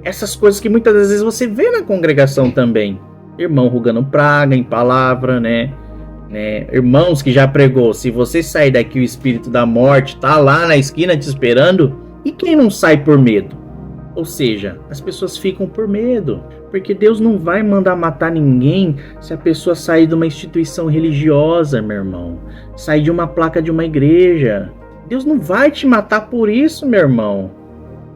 essas coisas que muitas das vezes você vê na congregação também. Irmão rogando praga em palavra, né? Irmãos que já pregou, se você sair daqui o espírito da morte tá lá na esquina te esperando. E quem não sai por medo? Ou seja, as pessoas ficam por medo. Porque Deus não vai mandar matar ninguém se a pessoa sair de uma instituição religiosa, meu irmão. Sair de uma placa de uma igreja. Deus não vai te matar por isso, meu irmão.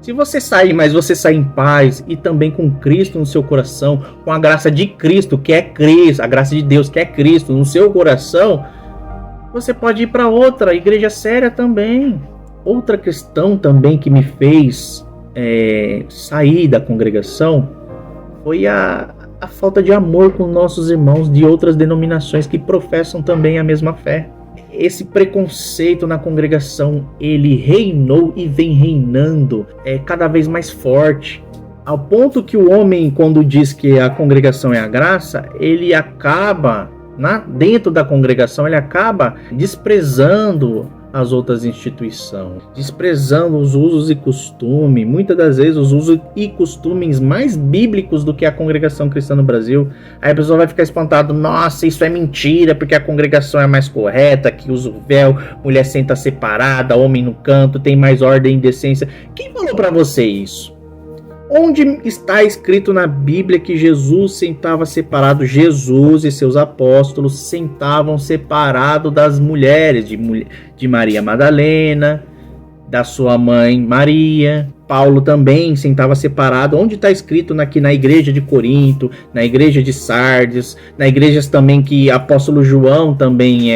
Se você sair, mas você sair em paz e também com Cristo no seu coração, com a graça de Cristo, que é Cristo, a graça de Deus, que é Cristo, no seu coração, você pode ir para outra igreja séria também. Outra questão também que me fez sair da congregação foi a falta de amor com nossos irmãos de outras denominações que professam também a mesma fé. Esse preconceito na congregação, ele reinou e vem reinando cada vez mais forte. Ao ponto que o homem, quando diz que a congregação é a graça, ele acaba, dentro da congregação, ele acaba desprezando as outras instituições, desprezando os usos e costumes, muitas das vezes os usos e costumes mais bíblicos do que a congregação cristã no Brasil. Aí a pessoa vai ficar espantada, nossa, isso é mentira, porque a congregação é mais correta, que usa o véu, mulher senta separada, homem no canto, tem mais ordem e decência. Quem falou para você isso? Onde está escrito na Bíblia que Jesus sentava separado? Jesus e seus apóstolos sentavam separado das mulheres, de Maria Madalena, da sua mãe Maria. Paulo também sentava separado. Onde está escrito aqui na igreja de Corinto, na igreja de Sardes, na igrejas também que apóstolo João também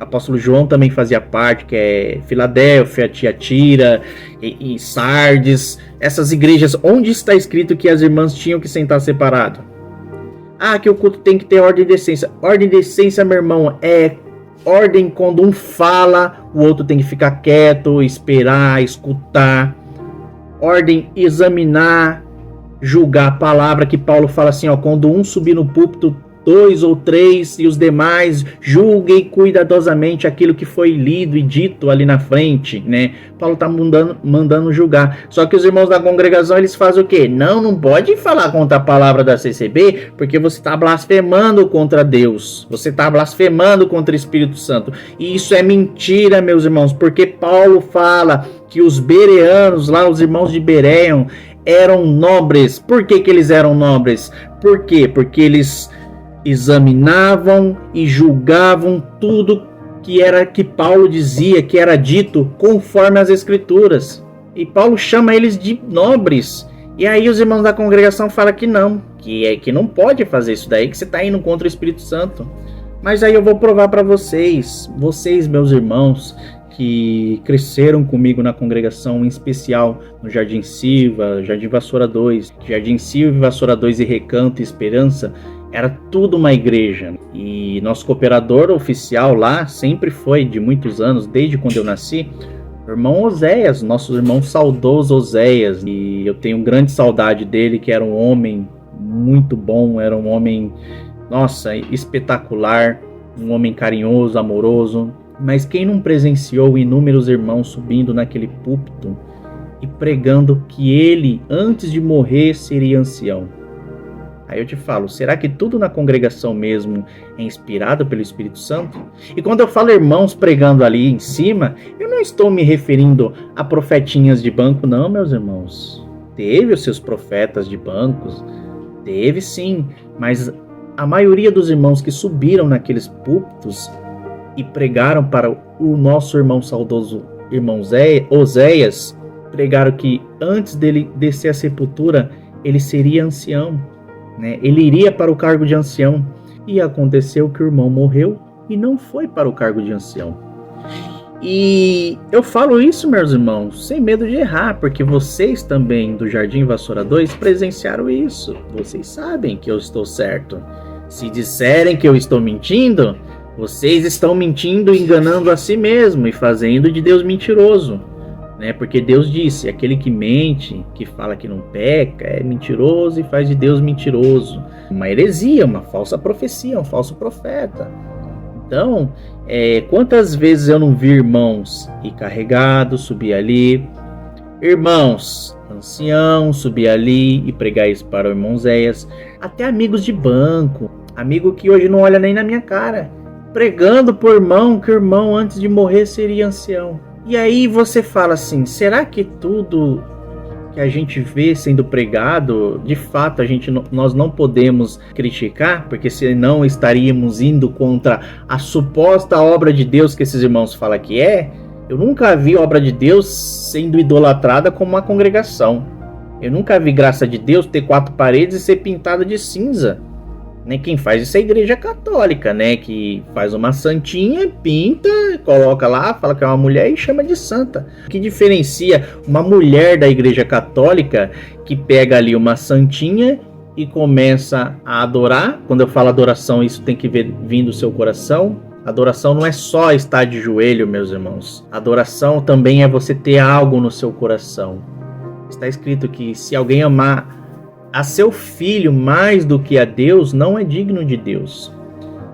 apóstolo João também fazia parte, que é Filadélfia, Tiatira e Sardes. Essas igrejas, onde está escrito que as irmãs tinham que sentar separado? Que o culto tem que ter ordem e decência. Ordem e decência, meu irmão, é ordem quando um fala, o outro tem que ficar quieto, esperar, escutar. Ordem, examinar, julgar a palavra, que Paulo fala assim, quando um subir no púlpito, 2 ou 3 e os demais julguem cuidadosamente aquilo que foi lido e dito ali na frente, né? Paulo está mandando julgar. Só que os irmãos da congregação, eles fazem o quê? Não pode falar contra a palavra da CCB, porque você está blasfemando contra Deus. Você está blasfemando contra o Espírito Santo. E isso é mentira, meus irmãos, porque Paulo fala que os bereanos, lá os irmãos de Bereão, eram nobres. Por que eles eram nobres? Por quê? Porque eles examinavam e julgavam tudo que Paulo dizia que era dito conforme as Escrituras. E Paulo chama eles de nobres. E aí os irmãos da congregação falam que não, que não pode fazer isso daí, que você está indo contra o Espírito Santo. Mas aí eu vou provar para vocês, meus irmãos, que cresceram comigo na congregação, em especial no Jardim Silva, Jardim Vassoura 2, Jardim Silva, Vassoura 2 e Recanto e Esperança, era tudo uma igreja. E nosso cooperador oficial lá sempre foi, de muitos anos, desde quando eu nasci, o irmão Oséias, nosso irmão saudoso Oséias. E eu tenho grande saudade dele, que era um homem muito bom, era um homem, nossa, espetacular, um homem carinhoso, amoroso. Mas quem não presenciou inúmeros irmãos subindo naquele púlpito e pregando que ele, antes de morrer, seria ancião? Aí eu te falo, será que tudo na congregação mesmo é inspirado pelo Espírito Santo? E quando eu falo irmãos pregando ali em cima, eu não estou me referindo a profetinhas de banco, não, meus irmãos. Teve os seus profetas de bancos, teve sim, mas a maioria dos irmãos que subiram naqueles púlpitos e pregaram para o nosso irmão saudoso, irmão Oséias, pregaram que antes dele descer à sepultura, ele seria ancião, né? Ele iria para o cargo de ancião. E aconteceu que o irmão morreu e não foi para o cargo de ancião. E eu falo isso, meus irmãos, sem medo de errar, porque vocês também do Jardim Vassoura 2 presenciaram isso. Vocês sabem que eu estou certo. Se disserem que eu estou mentindo, vocês estão mentindo, enganando a si mesmo e fazendo de Deus mentiroso, né? Porque Deus disse, aquele que mente, que fala que não peca, é mentiroso e faz de Deus mentiroso. Uma heresia, uma falsa profecia, um falso profeta. Então, quantas vezes eu não vi irmãos ir carregados, subir ali, irmãos anciãos, subir ali e pregar isso para o irmão Zéias, até amigos de banco, amigo que hoje não olha nem na minha cara, pregando por irmão que o irmão antes de morrer seria ancião. E aí você fala assim, será que tudo que a gente vê sendo pregado, de fato nós não podemos criticar, porque senão estaríamos indo contra a suposta obra de Deus que esses irmãos falam que é? Eu nunca vi obra de Deus sendo idolatrada como uma congregação. Eu nunca vi graça de Deus ter 4 paredes e ser pintada de cinza. Né? Quem faz isso é a Igreja Católica, né? Que faz uma santinha, pinta, coloca lá, fala que é uma mulher e chama de santa. O que diferencia uma mulher da Igreja Católica que pega ali uma santinha e começa a adorar? Quando eu falo adoração, isso tem que vir do seu coração. Adoração não é só estar de joelho, meus irmãos. Adoração também é você ter algo no seu coração. Está escrito que se alguém amar a seu filho mais do que a Deus, não é digno de Deus.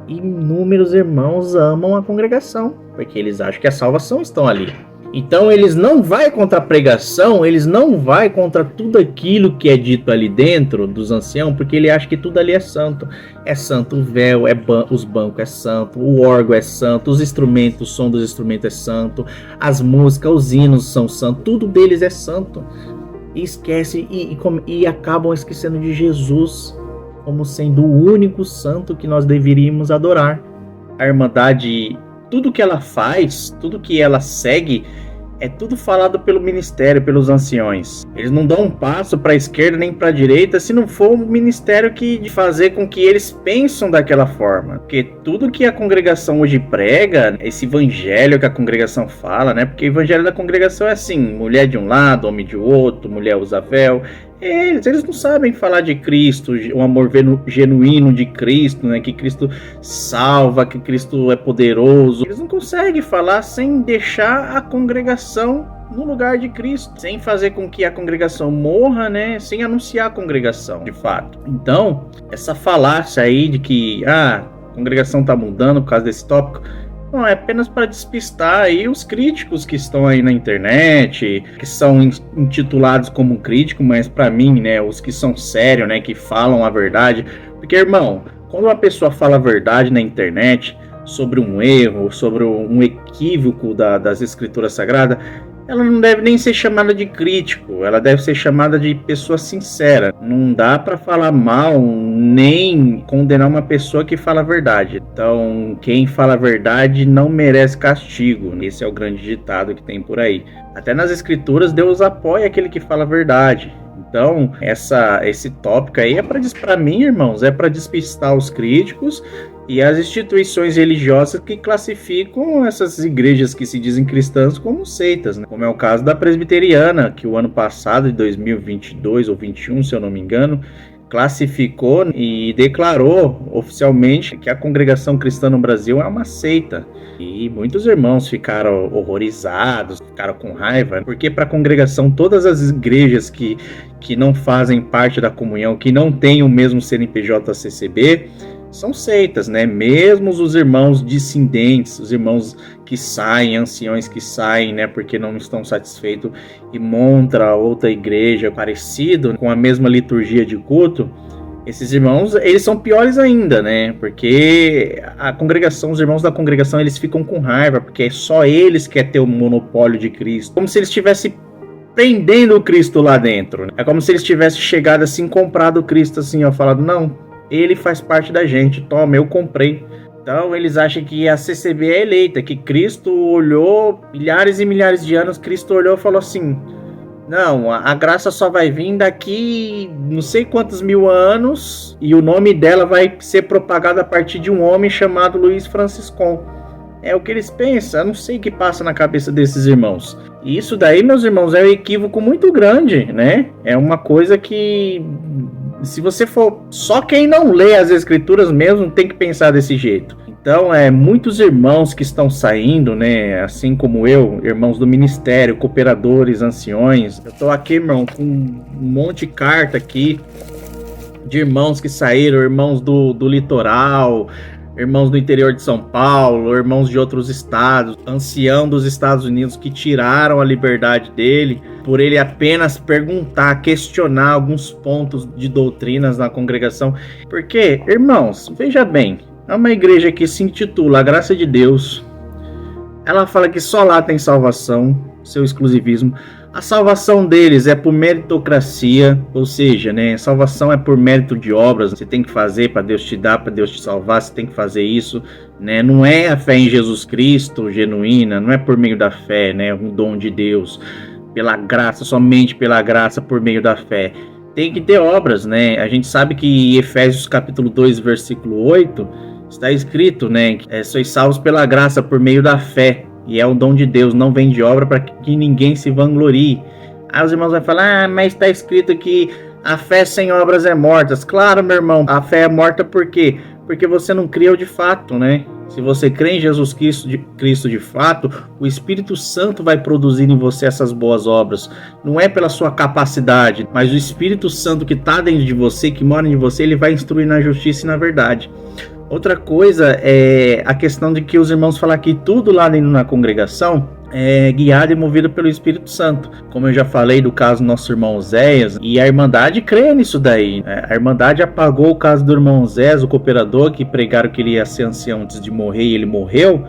E inúmeros irmãos amam a congregação, porque eles acham que a salvação está ali. Então eles não vão contra a pregação, eles não vão contra tudo aquilo que é dito ali dentro dos anciãos, porque ele acha que tudo ali é santo. É santo o véu, os bancos é santo, o órgão é santo, os instrumentos, o som dos instrumentos é santo, as músicas, os hinos são santos, tudo deles é santo. E esquece e acabam esquecendo de Jesus como sendo o único santo que nós deveríamos adorar. A Irmandade, tudo que ela faz, tudo que ela segue, é tudo falado pelo ministério, pelos anciões. Eles não dão um passo para a esquerda nem para a direita se não for o ministério de fazer com que eles pensem daquela forma. Porque tudo que a congregação hoje prega, esse evangelho que a congregação fala, né? Porque o evangelho da congregação é assim, mulher de um lado, homem de outro, mulher usa véu. Eles não sabem falar de Cristo, o amor genuíno de Cristo, né? Que Cristo salva, que Cristo é poderoso. Eles não conseguem falar sem deixar a congregação no lugar de Cristo, sem fazer com que a congregação morra, né? Sem anunciar a congregação, de fato. Então, essa falácia aí de que a congregação está mudando por causa desse tópico, não, é apenas para despistar aí os críticos que estão aí na internet, que são intitulados como crítico, mas para mim, né, os que são sérios, né, que falam a verdade. Porque, irmão, quando uma pessoa fala a verdade na internet sobre um erro, sobre um equívoco das escrituras sagradas, ela não deve nem ser chamada de crítico, ela deve ser chamada de pessoa sincera. Não dá para falar mal nem condenar uma pessoa que fala a verdade. Então, quem fala a verdade não merece castigo. Esse é o grande ditado que tem por aí. Até nas escrituras, Deus apoia aquele que fala a verdade. Então, esse tópico aí para mim, irmãos, é para despistar os críticos e as instituições religiosas que classificam essas igrejas que se dizem cristãs como seitas, né? Como é o caso da presbiteriana, que o ano passado, de 2022 ou 2021, se eu não me engano, classificou e declarou oficialmente que a congregação cristã no Brasil é uma seita. E muitos irmãos ficaram horrorizados, ficaram com raiva, porque para a congregação, todas as igrejas que não fazem parte da comunhão, que não têm o mesmo CNPJ CCB, são seitas, né? Mesmo os irmãos dissidentes, os irmãos que saem, anciões que saem, né? Porque não estão satisfeitos e montam outra igreja parecida, com a mesma liturgia de culto, esses irmãos, eles são piores ainda, né? Porque a congregação, os irmãos da congregação, eles ficam com raiva, porque é só eles que querem ter o monopólio de Cristo. Como se eles estivessem prendendo o Cristo lá dentro, né? É como se eles tivessem chegado assim, comprado o Cristo assim, ó, falado, não, ele faz parte da gente, toma, eu comprei. Então eles acham que a CCB é eleita, que Cristo olhou, milhares e milhares de anos, Cristo olhou e falou assim, não, a graça só vai vir daqui não sei quantos mil anos e o nome dela vai ser propagado a partir de um homem chamado Luiz Franciscon. É o que eles pensam, eu não sei o que passa na cabeça desses irmãos. E isso daí, meus irmãos, é um equívoco muito grande, né? É uma coisa que, se você for... Só quem não lê as escrituras mesmo tem que pensar desse jeito. Então, muitos irmãos que estão saindo, né? Assim como eu, irmãos do ministério, cooperadores, anciões. Eu tô aqui, irmão, com um monte de carta aqui de irmãos que saíram, irmãos do litoral, irmãos do interior de São Paulo, irmãos de outros estados, ancião dos Estados Unidos que tiraram a liberdade dele por ele apenas perguntar, questionar alguns pontos de doutrinas na congregação. Porque, irmãos, veja bem, é uma igreja que se intitula A Graça de Deus. Ela fala que só lá tem salvação, seu exclusivismo. A salvação deles é por meritocracia, ou seja, né, salvação é por mérito de obras. Você tem que fazer para Deus te dar, para Deus te salvar, você tem que fazer isso, né? Não é a fé em Jesus Cristo genuína, não é por meio da fé, né, um dom de Deus, pela graça, somente pela graça, por meio da fé. Tem que ter obras, né? A gente sabe que em Efésios capítulo 2, versículo 8, está escrito, né, sois salvos pela graça, por meio da fé. E é o dom de Deus, não vem de obra para que ninguém se vanglorie. Aí os irmãos vão falar, mas está escrito que a fé sem obras é morta. Claro, meu irmão, a fé é morta por quê? Porque você não creu de fato, né? Se você crê em Jesus Cristo de fato, o Espírito Santo vai produzir em você essas boas obras. Não é pela sua capacidade, mas o Espírito Santo que está dentro de você, que mora em você, ele vai instruir na justiça e na verdade. Outra coisa é a questão de que os irmãos falam que tudo lá dentro na congregação é guiado e movido pelo Espírito Santo. Como eu já falei do caso do nosso irmão Zéias, e a Irmandade crê nisso daí. A Irmandade apagou o caso do irmão Zéias, o cooperador, que pregaram que ele ia ser ancião antes de morrer e ele morreu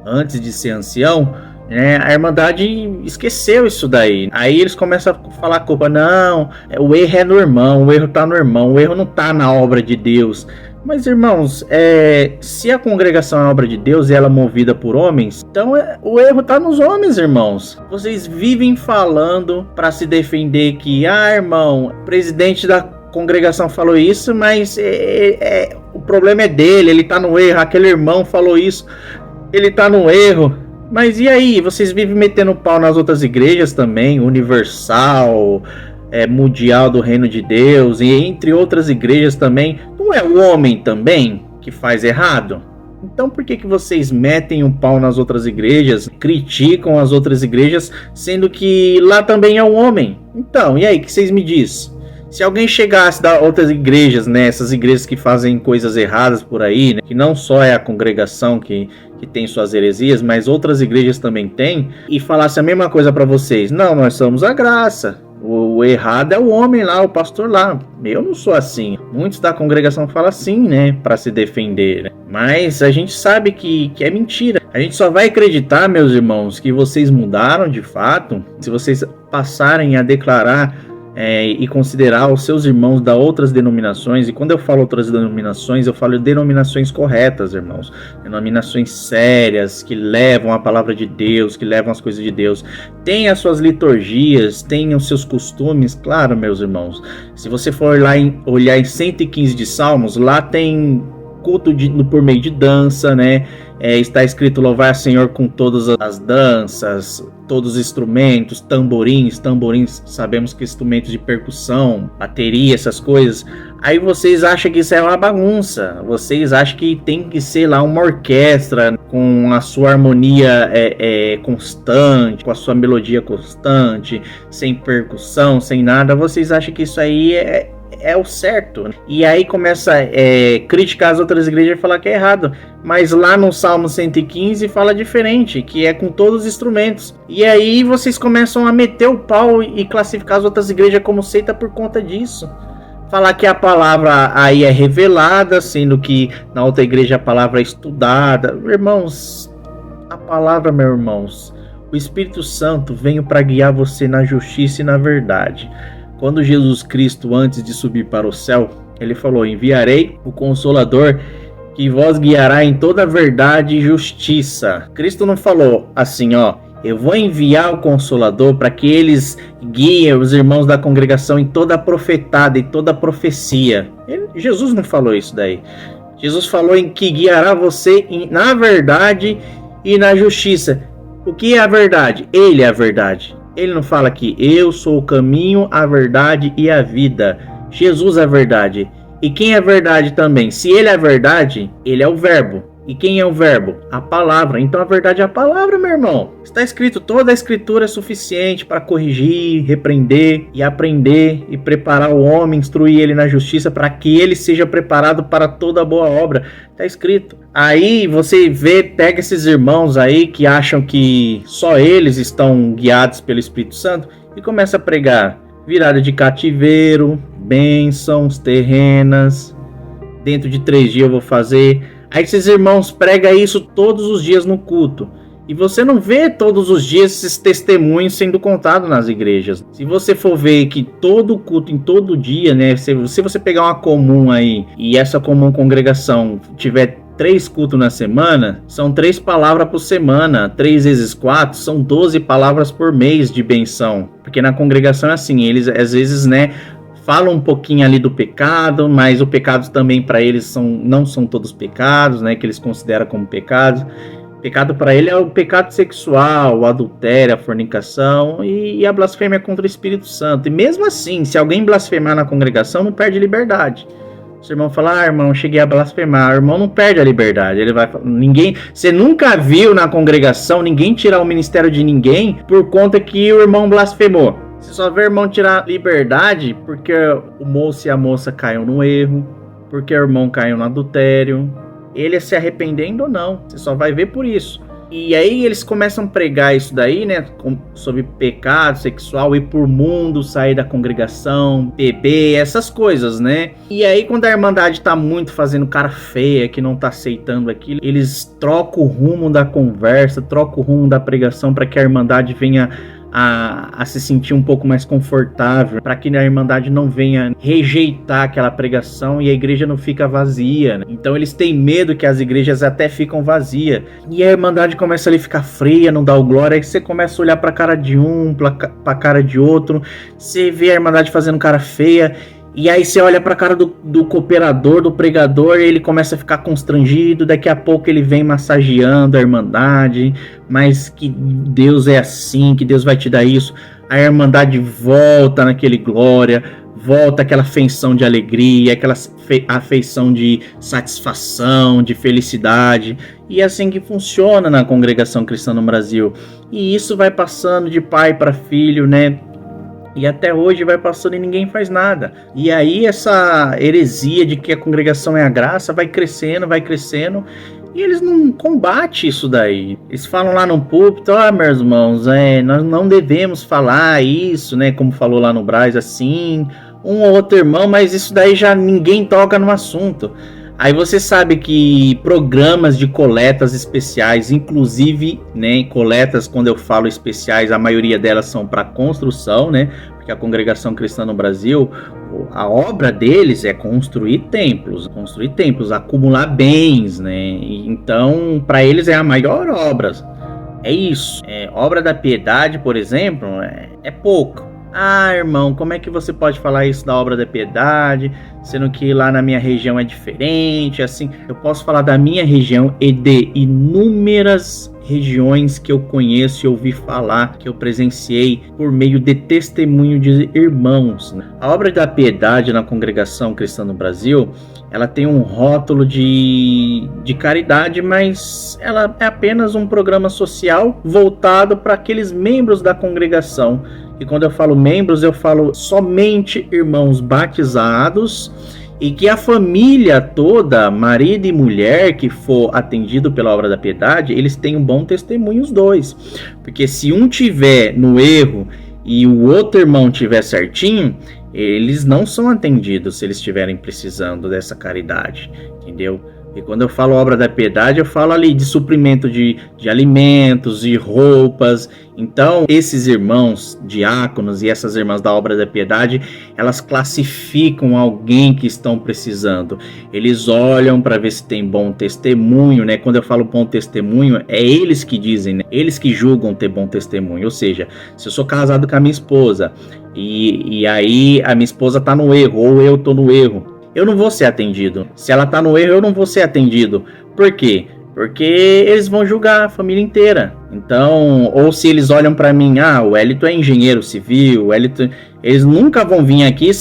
antes de ser ancião. A Irmandade esqueceu isso daí. Aí eles começam a falar a culpa. Não, o erro é no irmão, o erro tá no irmão, o erro não tá na obra de Deus. Mas, irmãos, se a congregação é obra de Deus e ela é movida por homens, então o erro está nos homens, irmãos. Vocês vivem falando para se defender que, irmão, o presidente da congregação falou isso, mas o problema é dele, ele está no erro. Aquele irmão falou isso, ele está no erro. Mas e aí? Vocês vivem metendo pau nas outras igrejas também, Universal, Mundial do Reino de Deus, e entre outras igrejas também. Não é o homem também que faz errado? Então por que vocês metem um pau nas outras igrejas, criticam as outras igrejas, sendo que lá também é um homem? Então, e aí, o que vocês me dizem? Se alguém chegasse das outras igrejas, né, essas igrejas que fazem coisas erradas por aí, né, que não só é a congregação que tem suas heresias, mas outras igrejas também têm, e falasse a mesma coisa para vocês, não, nós somos a graça. O errado é o homem lá, o pastor lá. Eu não sou assim. Muitos da congregação falam assim, né? Para se defender, né? Mas a gente sabe que é mentira. A gente só vai acreditar, meus irmãos, que vocês mudaram de fato, se vocês passarem a declarar e considerar os seus irmãos da outras denominações. E quando eu falo outras denominações, eu falo denominações corretas, irmãos. Denominações sérias, que levam a palavra de Deus, que levam as coisas de Deus. Tem as suas liturgias, tem os seus costumes, claro, meus irmãos. Se você for lá olhar em 115 de Salmos, lá tem culto por meio de dança, né? Está escrito louvar a Senhor com todas as danças, todos os instrumentos, tamborins, sabemos que instrumentos de percussão, bateria, essas coisas. Aí vocês acham que isso é uma bagunça, vocês acham que tem que ser lá uma orquestra com a sua harmonia constante, com a sua melodia constante, sem percussão, sem nada. Vocês acham que isso aí é o certo, e aí começa a criticar as outras igrejas e falar que é errado, mas lá no Salmo 115 fala diferente, que é com todos os instrumentos, e aí vocês começam a meter o pau e classificar as outras igrejas como seita por conta disso, falar que a palavra aí é revelada, sendo que na outra igreja a palavra é estudada. Irmãos, a palavra, meus irmãos, o Espírito Santo veio para guiar você na justiça e na verdade. Quando Jesus Cristo, antes de subir para o céu, ele falou: enviarei o Consolador, que vos guiará em toda a verdade e justiça. Cristo não falou assim, eu vou enviar o Consolador para que eles guiem os irmãos da congregação em toda a profetada e toda a profecia. Jesus não falou isso daí. Jesus falou em que guiará você na verdade e na justiça. O que é a verdade? Ele é a verdade. Ele não fala que eu sou o caminho, a verdade e a vida. Jesus é a verdade. E quem é a verdade também? Se ele é a verdade, ele é o verbo. E quem é o verbo? A palavra. Então a verdade é a palavra, meu irmão. Está escrito, toda a escritura é suficiente para corrigir, repreender e aprender e preparar o homem, instruir ele na justiça para que ele seja preparado para toda boa obra. Está escrito. Aí você pega esses irmãos aí que acham que só eles estão guiados pelo Espírito Santo e começa a pregar virada de cativeiro, bênçãos terrenas, dentro de 3 dias eu vou fazer. Aí esses irmãos pregam isso todos os dias no culto. E você não vê todos os dias esses testemunhos sendo contados nas igrejas. Se você for ver que todo culto, em todo dia, né? Se você pegar uma comum aí, e essa comum congregação tiver 3 cultos na semana, são 3 palavras por semana. 3 vezes 4 são 12 palavras por mês de benção. Porque na congregação é assim, eles às vezes, né, falam um pouquinho ali do pecado, mas o pecado também para eles não são todos pecados, né, que eles consideram como pecados. Pecado para ele é o pecado sexual, o adultério, a fornicação e a blasfêmia contra o Espírito Santo. E mesmo assim, se alguém blasfemar na congregação, não perde liberdade. Se o irmão falar, irmão, cheguei a blasfemar, o irmão não perde a liberdade. Ele vai, você nunca viu na congregação ninguém tirar o ministério de ninguém por conta que o irmão blasfemou. Você só vê o irmão tirar liberdade porque o moço e a moça caiu no erro, porque o irmão caiu no adultério, ele se arrependendo ou não. Você só vai ver por isso. E aí eles começam a pregar isso daí, né, sobre pecado sexual, ir por mundo, sair da congregação, beber, essas coisas, né. E aí quando a Irmandade tá muito fazendo cara feia, que não tá aceitando aquilo, eles trocam o rumo da conversa, trocam o rumo da pregação para que a Irmandade venha a se sentir um pouco mais confortável, para que a Irmandade não venha rejeitar aquela pregação e a igreja não fica vazia, né? Então eles têm medo que as igrejas até ficam vazias, e a Irmandade começa ali a ficar fria, não dá o glória. Aí você começa a olhar para a cara de um, para a cara de outro, você vê a Irmandade fazendo cara feia. E aí você olha para a cara do cooperador, do pregador, e ele começa a ficar constrangido. Daqui a pouco ele vem massageando a Irmandade, mas que Deus é assim, que Deus vai te dar isso. A Irmandade volta naquele glória, volta aquela feição de alegria, aquela afeição de satisfação, de felicidade. E é assim que funciona na congregação cristã no Brasil. E isso vai passando de pai para filho, né? E até hoje vai passando e ninguém faz nada. E aí essa heresia de que a congregação é a graça vai crescendo, e eles não combatem isso daí. Eles falam lá no púlpito, meus irmãos, nós não devemos falar isso, né, como falou lá no Brás, assim, um ou outro irmão, mas isso daí já ninguém toca no assunto. Aí você sabe que programas de coletas especiais, inclusive, né, coletas, quando eu falo especiais, a maioria delas são para construção, né? Porque a Congregação Cristã no Brasil, a obra deles é construir templos, acumular bens, né? Então, para eles é a maior obra. É isso. Obra da piedade, por exemplo, é pouco. Ah, irmão, como é que você pode falar isso da obra da piedade, sendo que lá na minha região é diferente, assim? Eu posso falar da minha região e de inúmeras regiões que eu conheço e ouvi falar, que eu presenciei por meio de testemunho de irmãos, né? A obra da piedade na Congregação Cristã no Brasil, ela tem um rótulo de caridade, mas ela é apenas um programa social voltado para aqueles membros da congregação. E quando eu falo membros, eu falo somente irmãos batizados e que a família toda, marido e mulher, que for atendido pela obra da piedade, eles têm um bom testemunho os dois. Porque se um tiver no erro e o outro irmão tiver certinho, eles não são atendidos se eles estiverem precisando dessa caridade, entendeu? E quando eu falo obra da piedade, eu falo ali de suprimento de alimentos, de roupas. Então, esses irmãos diáconos e essas irmãs da obra da piedade, elas classificam alguém que estão precisando. Eles olham para ver se tem bom testemunho, né? Quando eu falo bom testemunho, é eles que dizem, né? Eles que julgam ter bom testemunho. Ou seja, se eu sou casado com a minha esposa e aí a minha esposa tá no erro ou eu tô no erro, eu não vou ser atendido. Se ela tá no erro, eu não vou ser atendido. Por quê? Porque eles vão julgar a família inteira. Então, ou se eles olham para mim, o Wellington é engenheiro civil, eles nunca vão vir aqui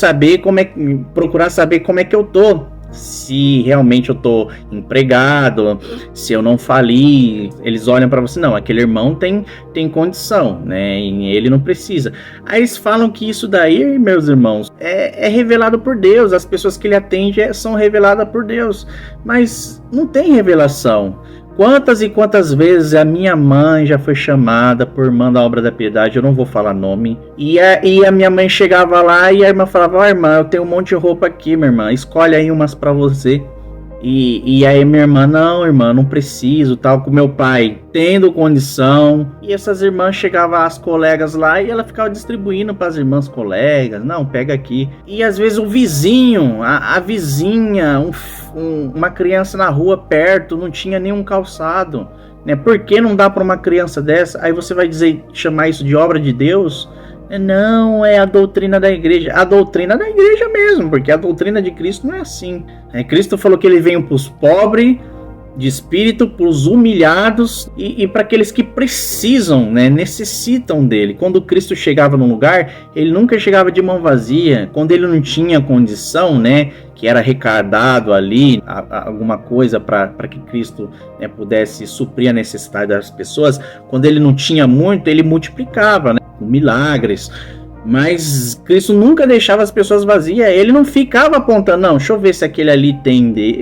procurar saber como é que eu tô. Se realmente eu tô empregado, se eu não fali, eles olham para você, não, aquele irmão tem condição, né, e ele não precisa. Aí eles falam que isso daí, meus irmãos, é revelado por Deus, as pessoas que ele atende são reveladas por Deus, mas não tem revelação. Quantas e quantas vezes a minha mãe já foi chamada por irmã da obra da piedade, eu não vou falar nome, e a minha mãe chegava lá e a irmã falava, irmã, eu tenho um monte de roupa aqui, minha irmã, escolhe aí umas pra você. E aí minha irmã, não, irmã, não preciso, tal, com meu pai tendo condição. E essas irmãs chegavam as colegas lá e ela ficava distribuindo para as irmãs colegas, não, pega aqui. E às vezes o vizinho, a vizinha, uma criança na rua perto, não tinha nenhum calçado, né? Por que não dá para uma criança dessa? Aí você vai chamar isso de obra de Deus? Não, é a doutrina da igreja. A doutrina da igreja mesmo, porque a doutrina de Cristo não é assim. Cristo falou que ele veio para os pobres de espírito, para os humilhados e para aqueles que precisam, né, necessitam dele. Quando Cristo chegava num lugar, ele nunca chegava de mão vazia. Quando ele não tinha condição, né, que era arrecadado ali alguma coisa para que Cristo, né, pudesse suprir a necessidade das pessoas. Quando ele não tinha muito, ele multiplicava, né, com milagres. Mas Cristo nunca deixava as pessoas vazias. Ele não ficava apontando, não, deixa eu ver se aquele ali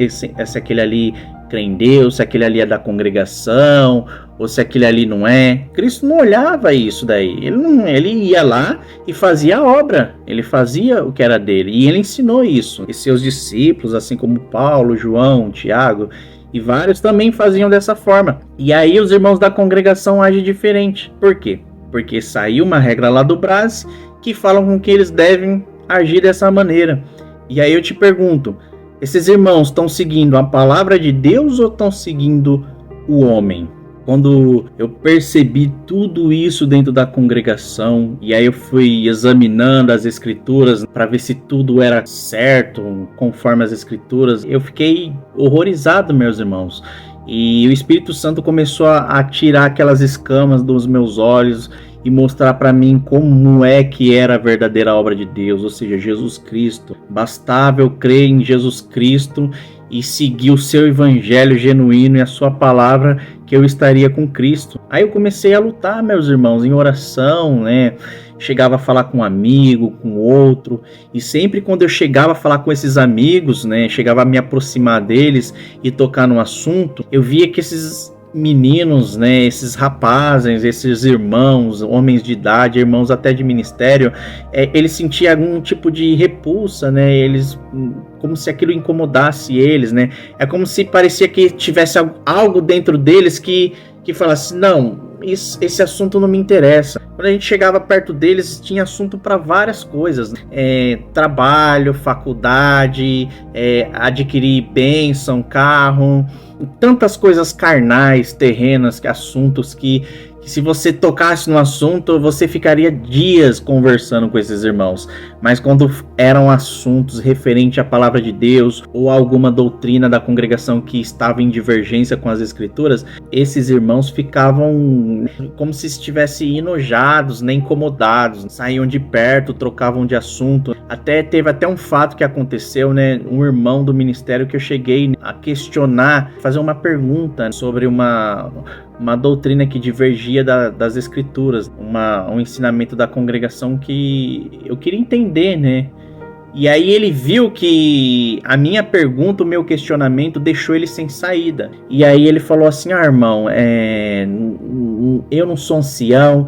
se aquele ali crê em Deus, se aquele ali é da congregação, ou se aquele ali não é. Cristo não olhava isso daí. Ele ia lá e fazia a obra. Ele fazia o que era dele. E ele ensinou isso. E seus discípulos, assim como Paulo, João, Tiago e vários, também faziam dessa forma. E aí os irmãos da congregação agem diferente. Por quê? Porque saiu uma regra lá do Brás que falam com que eles devem agir dessa maneira. E aí eu te pergunto, esses irmãos estão seguindo a palavra de Deus ou estão seguindo o homem? Quando eu percebi tudo isso dentro da congregação, e aí eu fui examinando as escrituras para ver se tudo era certo, conforme as escrituras, eu fiquei horrorizado, meus irmãos. E o Espírito Santo começou a tirar aquelas escamas dos meus olhos e mostrar para mim como é que era a verdadeira obra de Deus, ou seja, Jesus Cristo. Bastava eu crer em Jesus Cristo e seguir o seu evangelho genuíno e a sua palavra, que eu estaria com Cristo. Aí eu comecei a lutar, meus irmãos, em oração, né? Chegava a falar com um amigo, com outro, e sempre quando eu chegava a falar com esses amigos, né, chegava a me aproximar deles e tocar no assunto, eu via que esses meninos, né, esses rapazes, esses irmãos, homens de idade, irmãos até de ministério, eles sentiam algum tipo de repulsa, né? Eles, como se aquilo incomodasse eles, né? É como se parecia que tivesse algo dentro deles que falasse, não, esse assunto não me interessa. Quando a gente chegava perto deles, tinha assunto para várias coisas, né? Trabalho, faculdade, adquirir bênção, carro, tantas coisas carnais, terrenas, assuntos que se você tocasse no assunto, você ficaria dias conversando com esses irmãos. Mas quando eram assuntos referentes à palavra de Deus ou alguma doutrina da congregação que estava em divergência com as escrituras, esses irmãos ficavam como se estivessem enojados, nem incomodados, saíam de perto, trocavam de assunto. Teve até um fato que aconteceu, né? Um irmão do ministério que eu cheguei a questionar, fazer uma pergunta sobre uma doutrina que divergia das escrituras, um ensinamento da congregação que eu queria entender, né? E aí ele viu que a minha pergunta, o meu questionamento deixou ele sem saída. E aí ele falou assim, irmão, eu não sou ancião,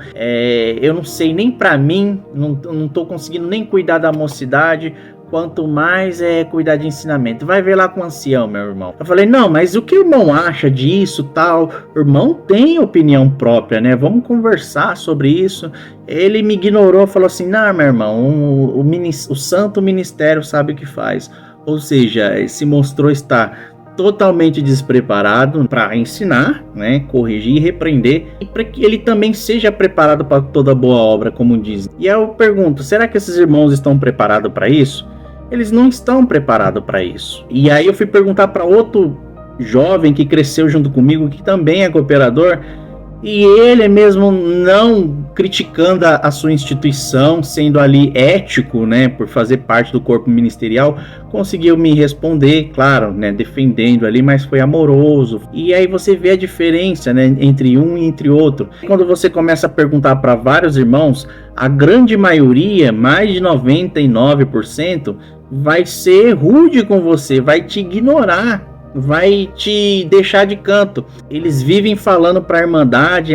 eu não sei nem pra mim, não tô conseguindo nem cuidar da mocidade, quanto mais cuidar de ensinamento. Vai ver lá com o ancião, meu irmão. Eu falei, não, mas o que o irmão acha disso, tal? O irmão tem opinião própria, né? Vamos conversar sobre isso. Ele me ignorou, falou assim, não, meu irmão, o santo ministério sabe o que faz. Ou seja, se mostrou estar totalmente despreparado para ensinar, né, corrigir e repreender, e para que ele também seja preparado para toda boa obra, como dizem. E eu pergunto, será que esses irmãos estão preparados para isso? Eles não estão preparados para isso. E aí eu fui perguntar para outro jovem que cresceu junto comigo, que também é cooperador, e ele mesmo não criticando a sua instituição, sendo ali ético, né, por fazer parte do corpo ministerial, conseguiu me responder, claro, né, defendendo ali, mas foi amoroso. E aí você vê a diferença, né, entre um e entre outro. Quando você começa a perguntar para vários irmãos, a grande maioria, mais de 99%, vai ser rude com você, vai te ignorar, vai te deixar de canto. Eles vivem falando para a Irmandade,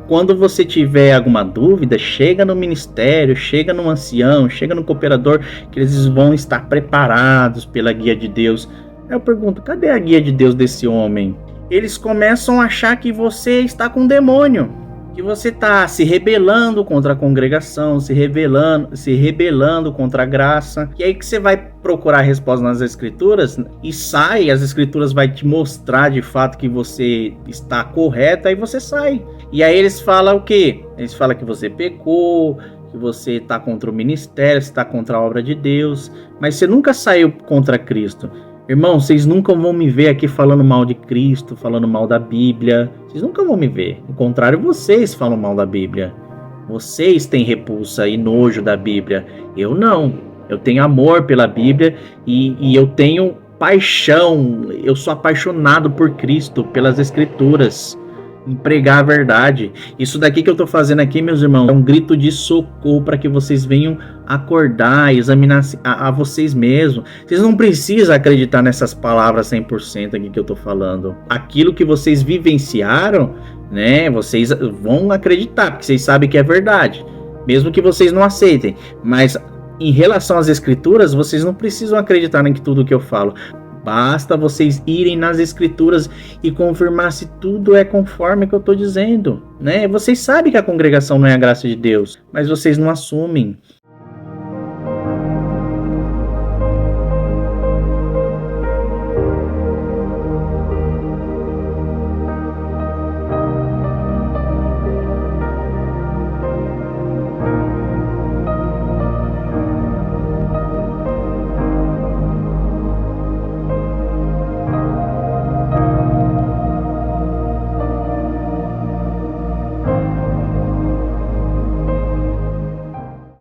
quando você tiver alguma dúvida, chega no ministério, chega no ancião, chega no cooperador, que eles vão estar preparados pela guia de Deus. Aí eu pergunto, cadê a guia de Deus desse homem? Eles começam a achar que você está com demônio, que você está se rebelando contra a congregação, se rebelando contra a graça. E aí que você vai procurar a resposta nas escrituras e as escrituras vai te mostrar de fato que você está correto, aí você sai. E aí eles falam o quê? Eles falam que você pecou, que você está contra o ministério, você está contra a obra de Deus, mas você nunca saiu contra Cristo. Irmão, vocês nunca vão me ver aqui falando mal de Cristo, falando mal da Bíblia. Vocês nunca vão me ver. Ao contrário, vocês falam mal da Bíblia. Vocês têm repulsa e nojo da Bíblia. Eu não. Eu tenho amor pela Bíblia e eu tenho paixão. Eu sou apaixonado por Cristo, pelas Escrituras. Em pregar a verdade. Isso daqui que eu tô fazendo aqui, meus irmãos, é um grito de socorro para que vocês venham acordar, examinar a vocês mesmos. Vocês não precisam acreditar nessas palavras 100% aqui que eu tô falando. Aquilo que vocês vivenciaram, né, vocês vão acreditar, porque vocês sabem que é verdade, mesmo que vocês não aceitem. Mas em relação às escrituras, vocês não precisam acreditar em tudo que eu falo. Basta vocês irem nas escrituras e confirmar se tudo é conforme o que eu estou dizendo, né? Vocês sabem que a congregação não é a graça de Deus, mas vocês não assumem.